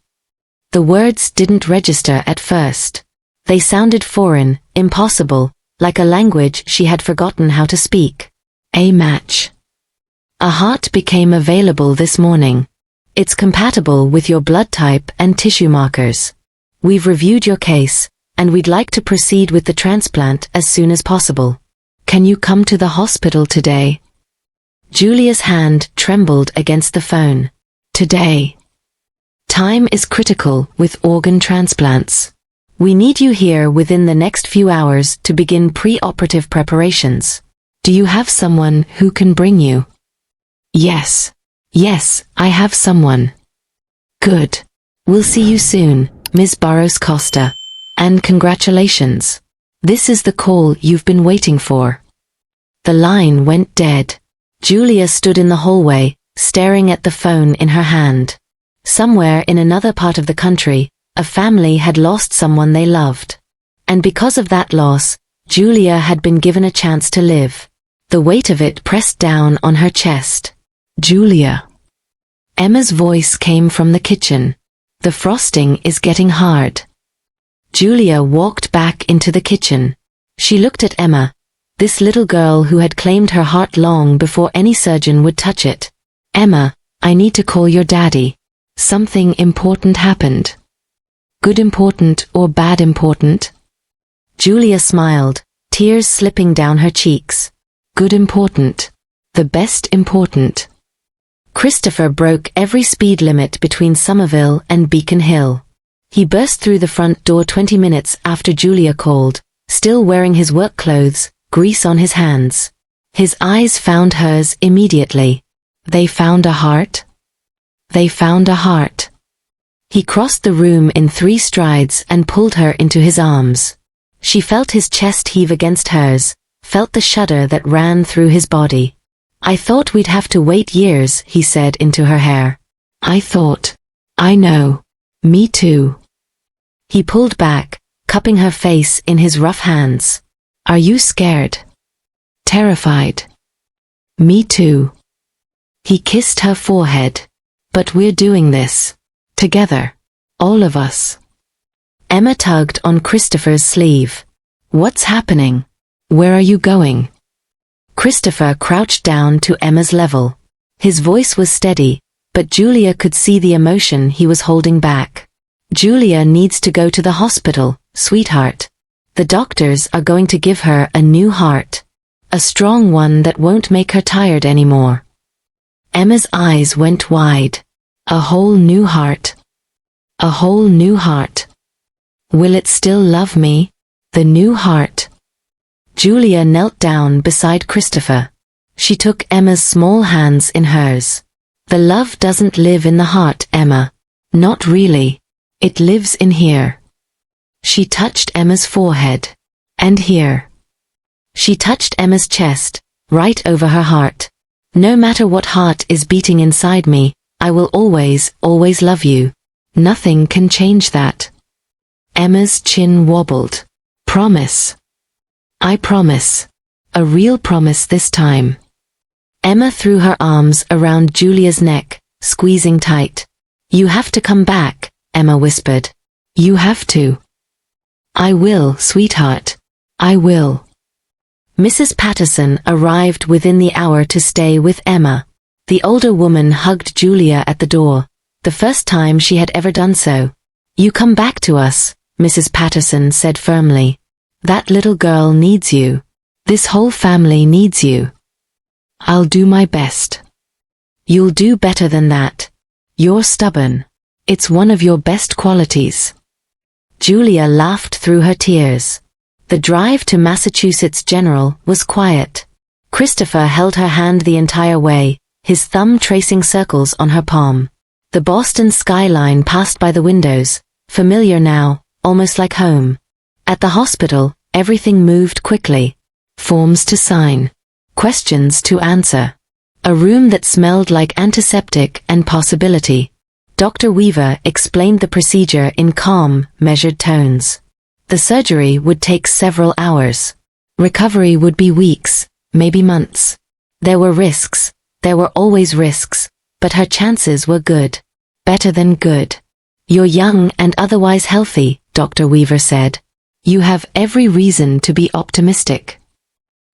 The words didn't register at first. They sounded foreign, impossible, like a language she had forgotten how to speak. A match. A heart became available this morning. It's compatible with your blood type and tissue markers. We've reviewed your case, and we'd like to proceed with the transplant as soon as possible. Can you come to the hospital today? Julia's hand trembled against the phone. Today. Time is critical with organ transplants. We need you here within the next few hours to begin pre-operative preparations. Do you have someone who can bring you? Yes. Yes, I have someone. Good. We'll see you soon, Ms. Barros Costa. And congratulations. This is the call you've been waiting for. The line went dead. Julia stood in the hallway, staring at the phone in her hand. Somewhere in another part of the country, a family had lost someone they loved. And because of that loss, Julia had been given a chance to live. The weight of it pressed down on her chest. Julia. Emma's voice came from the kitchen. The frosting is getting hard. Julia walked back into the kitchen. She looked at Emma, this little girl who had claimed her heart long before any surgeon would touch it. Emma, I need to call your daddy. Something important happened. Good important or bad important? Julia smiled, tears slipping down her cheeks. Good important. The best important. Christopher broke every speed limit between Somerville and Beacon Hill. He burst through the front door 20 minutes after Julia called, still wearing his work clothes, grease on his hands. His eyes found hers immediately. They found a heart? They found a heart. He crossed the room in 3 strides and pulled her into his arms. She felt his chest heave against hers, felt the shudder that ran through his body. I thought we'd have to wait years, he said into her hair. I thought. I know. Me too. He pulled back, cupping her face in his rough hands. Are you scared? Terrified. Me too. He kissed her forehead. But we're doing this. Together. All of us. Emma tugged on Christopher's sleeve. What's happening? Where are you going? Christopher crouched down to Emma's level. His voice was steady, but Julia could see the emotion he was holding back. Julia needs to go to the hospital, sweetheart. The doctors are going to give her a new heart. A strong one that won't make her tired anymore. Emma's eyes went wide. A whole new heart. A whole new heart. Will it still love me? The new heart. Julia knelt down beside Christopher. She took Emma's small hands in hers. The love doesn't live in the heart, Emma. Not really. It lives in here. She touched Emma's forehead. And here. She touched Emma's chest, right over her heart. No matter what heart is beating inside me, I will always, always love you. Nothing can change that. Emma's chin wobbled. Promise. I promise. A real promise this time. Emma threw her arms around Julia's neck, squeezing tight. You have to come back, Emma whispered. You have to. I will, sweetheart. I will. Mrs. Patterson arrived within the hour to stay with Emma. The older woman hugged Julia at the door, the first time she had ever done so. You come back to us, Mrs. Patterson said firmly. That little girl needs you. This whole family needs you. I'll do my best. You'll do better than that. You're stubborn. It's one of your best qualities. Julia laughed through her tears. The drive to Massachusetts General was quiet. Christopher held her hand the entire way, his thumb tracing circles on her palm. The Boston skyline passed by the windows, familiar now, almost like home. At the hospital, everything moved quickly. Forms to sign. Questions to answer. A room that smelled like antiseptic and possibility. Dr. Weaver explained the procedure in calm, measured tones. The surgery would take several hours. Recovery would be weeks, maybe months. There were risks. There were always risks, but her chances were good. Better than good. You're young and otherwise healthy, Dr. Weaver said. You have every reason to be optimistic.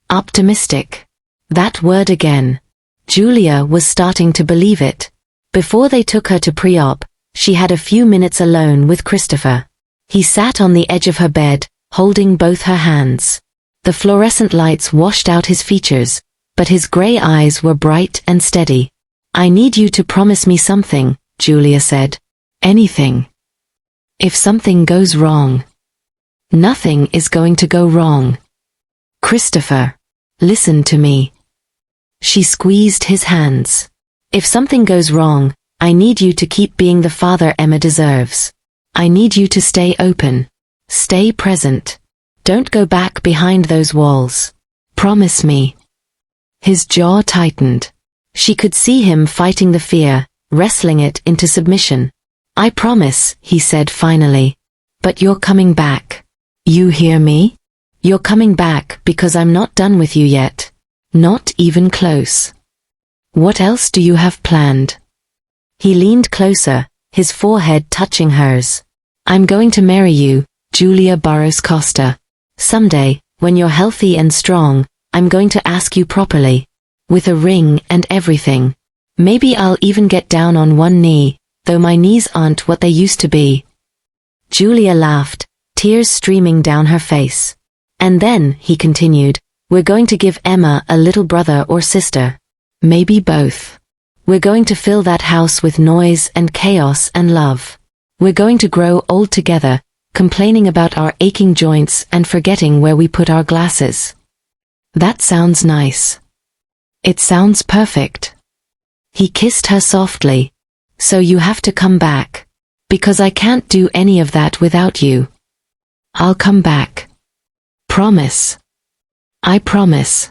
Optimistic. That word again. Julia was starting to believe it. Before they took her to pre-op, she had a few minutes alone with Christopher. He sat on the edge of her bed, holding both her hands. The fluorescent lights washed out his features, but his gray eyes were bright and steady. I need you to promise me something, Julia said. Anything. If something goes wrong. Nothing is going to go wrong. Christopher, listen to me. She squeezed his hands. If something goes wrong, I need you to keep being the father Emma deserves. I need you to stay open. Stay present. Don't go back behind those walls. Promise me. His jaw tightened. She could see him fighting the fear, wrestling it into submission. I promise, he said finally. But you're coming back. You hear me? You're coming back because I'm not done with you yet. Not even close. What else do you have planned? He leaned closer, his forehead touching hers. I'm going to marry you, Julia Burrows Costa. Someday, when you're healthy and strong, I'm going to ask you properly. With a ring and everything. Maybe I'll even get down on one knee, though my knees aren't what they used to be. Julia laughed, tears streaming down her face. And then, he continued, we're going to give Emma a little brother or sister. Maybe both. We're going to fill that house with noise and chaos and love. We're going to grow old together, complaining about our aching joints and forgetting where we put our glasses. That sounds nice. It sounds perfect. He kissed her softly. So you have to come back. Because I can't do any of that without you. I'll come back. Promise. I promise.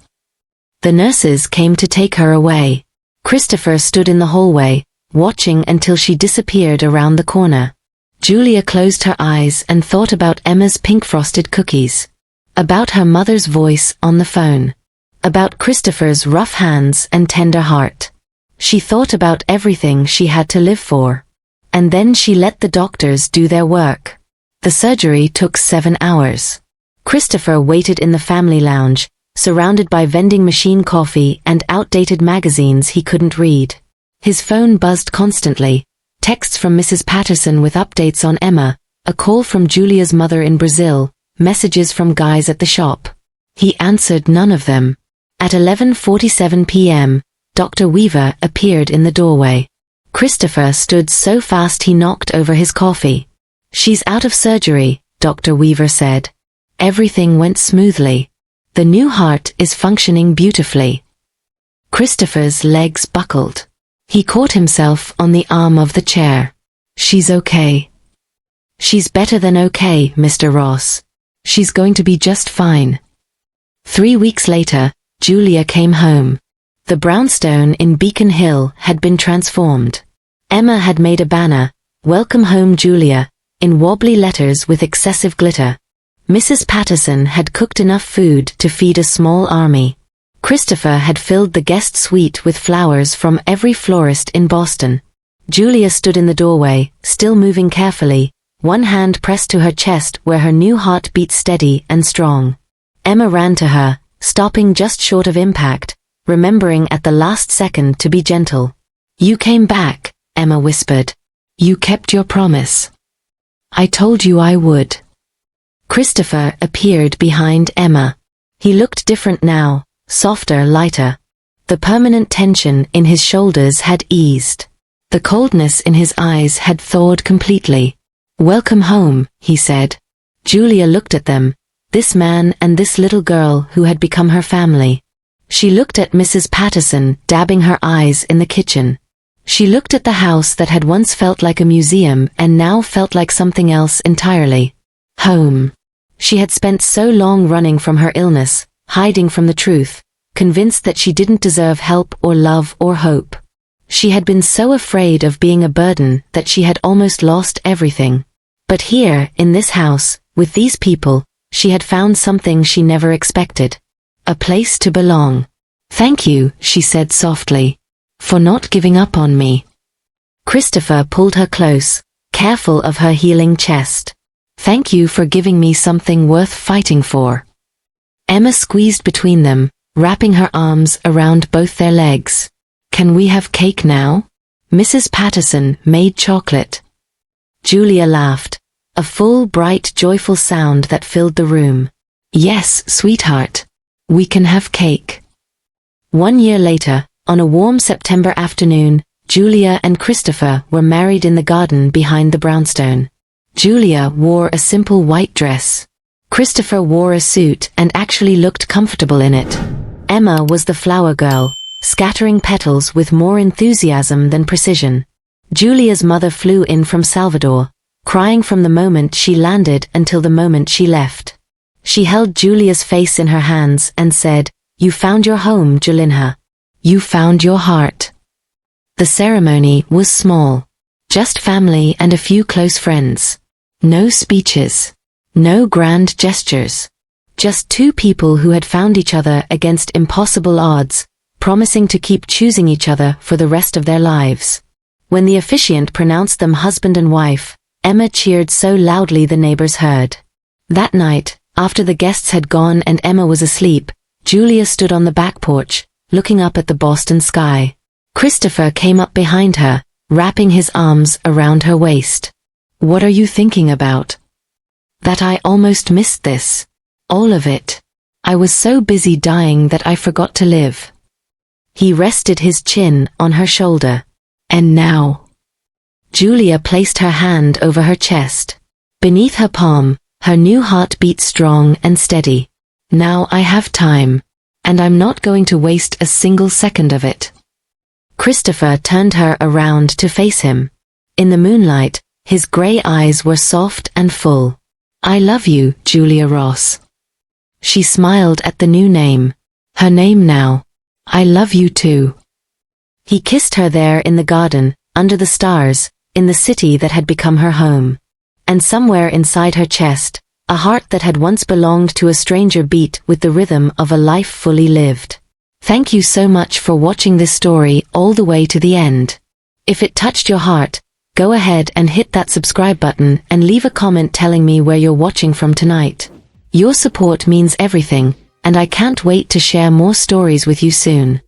The nurses came to take her away. Christopher stood in the hallway, watching until she disappeared around the corner. Julia closed her eyes and thought about Emma's pink frosted cookies. About her mother's voice on the phone. About Christopher's rough hands and tender heart. She thought about everything she had to live for. And then she let the doctors do their work. The surgery took 7 hours. Christopher waited in the family lounge, surrounded by vending machine coffee and outdated magazines he couldn't read. His phone buzzed constantly, texts from Mrs. Patterson with updates on Emma, a call from Julia's mother in Brazil, messages from guys at the shop. He answered none of them. At 11:47 p.m., Dr. Weaver appeared in the doorway. Christopher stood so fast he knocked over his coffee. She's out of surgery, Dr. Weaver said. Everything went smoothly. The new heart is functioning beautifully. Christopher's legs buckled. He caught himself on the arm of the chair. She's okay. She's better than okay, Mr. Ross. She's going to be just fine. 3 weeks later, Julia came home. The brownstone in Beacon Hill had been transformed. Emma had made a banner, "Welcome home Julia," in wobbly letters with excessive glitter. Mrs. Patterson had cooked enough food to feed a small army. Christopher had filled the guest suite with flowers from every florist in Boston. Julia stood in the doorway, still moving carefully, one hand pressed to her chest where her new heart beat steady and strong. Emma ran to her, stopping just short of impact, remembering at the last second to be gentle. You came back, Emma whispered. You kept your promise. I told you I would. Christopher appeared behind Emma. He looked different now, softer, lighter. The permanent tension in his shoulders had eased. The coldness in his eyes had thawed completely. Welcome home, he said. Julia looked at them, this man and this little girl who had become her family. She looked at Mrs. Patterson, dabbing her eyes in the kitchen. She looked at the house that had once felt like a museum and now felt like something else entirely. Home. She had spent so long running from her illness, hiding from the truth, convinced that she didn't deserve help or love or hope. She had been so afraid of being a burden that she had almost lost everything. But here, in this house, with these people, she had found something she never expected. A place to belong. Thank you, she said softly, for not giving up on me. Christopher pulled her close, careful of her healing chest. Thank you for giving me something worth fighting for. Emma squeezed between them, wrapping her arms around both their legs. Can we have cake now? Mrs. Patterson made chocolate. Julia laughed, a full, bright, joyful sound that filled the room. Yes, sweetheart. We can have cake. 1 year later, on a warm September afternoon, Julia and Christopher were married in the garden behind the brownstone. Julia wore a simple white dress. Christopher wore a suit and actually looked comfortable in it. Emma was the flower girl, scattering petals with more enthusiasm than precision. Julia's mother flew in from Salvador, crying from the moment she landed until the moment she left. She held Julia's face in her hands and said, "You found your home, Julinha. You found your heart." The ceremony was small. Just family and a few close friends. No speeches. No grand gestures. Just two people who had found each other against impossible odds, promising to keep choosing each other for the rest of their lives. When the officiant pronounced them husband and wife, Emma cheered so loudly the neighbors heard. That night, after the guests had gone and Emma was asleep, Julia stood on the back porch, looking up at the Boston sky. Christopher came up behind her, wrapping his arms around her waist. "What are you thinking about?" "That I almost missed this. All of it. I was so busy dying that I forgot to live." He rested his chin on her shoulder. "And now?" Julia placed her hand over her chest. Beneath her palm, her new heart beat strong and steady. "Now I have time. And I'm not going to waste a single second of it." Christopher turned her around to face him. In the moonlight, his gray eyes were soft and full. "I love you, Julia Ross." She smiled at the new name. Her name now. "I love you too." He kissed her there in the garden, under the stars, in the city that had become her home. And somewhere inside her chest, a heart that had once belonged to a stranger beat with the rhythm of a life fully lived. Thank you so much for watching this story all the way to the end. If it touched your heart, go ahead and hit that subscribe button and leave a comment telling me where you're watching from tonight. Your support means everything, and I can't wait to share more stories with you soon.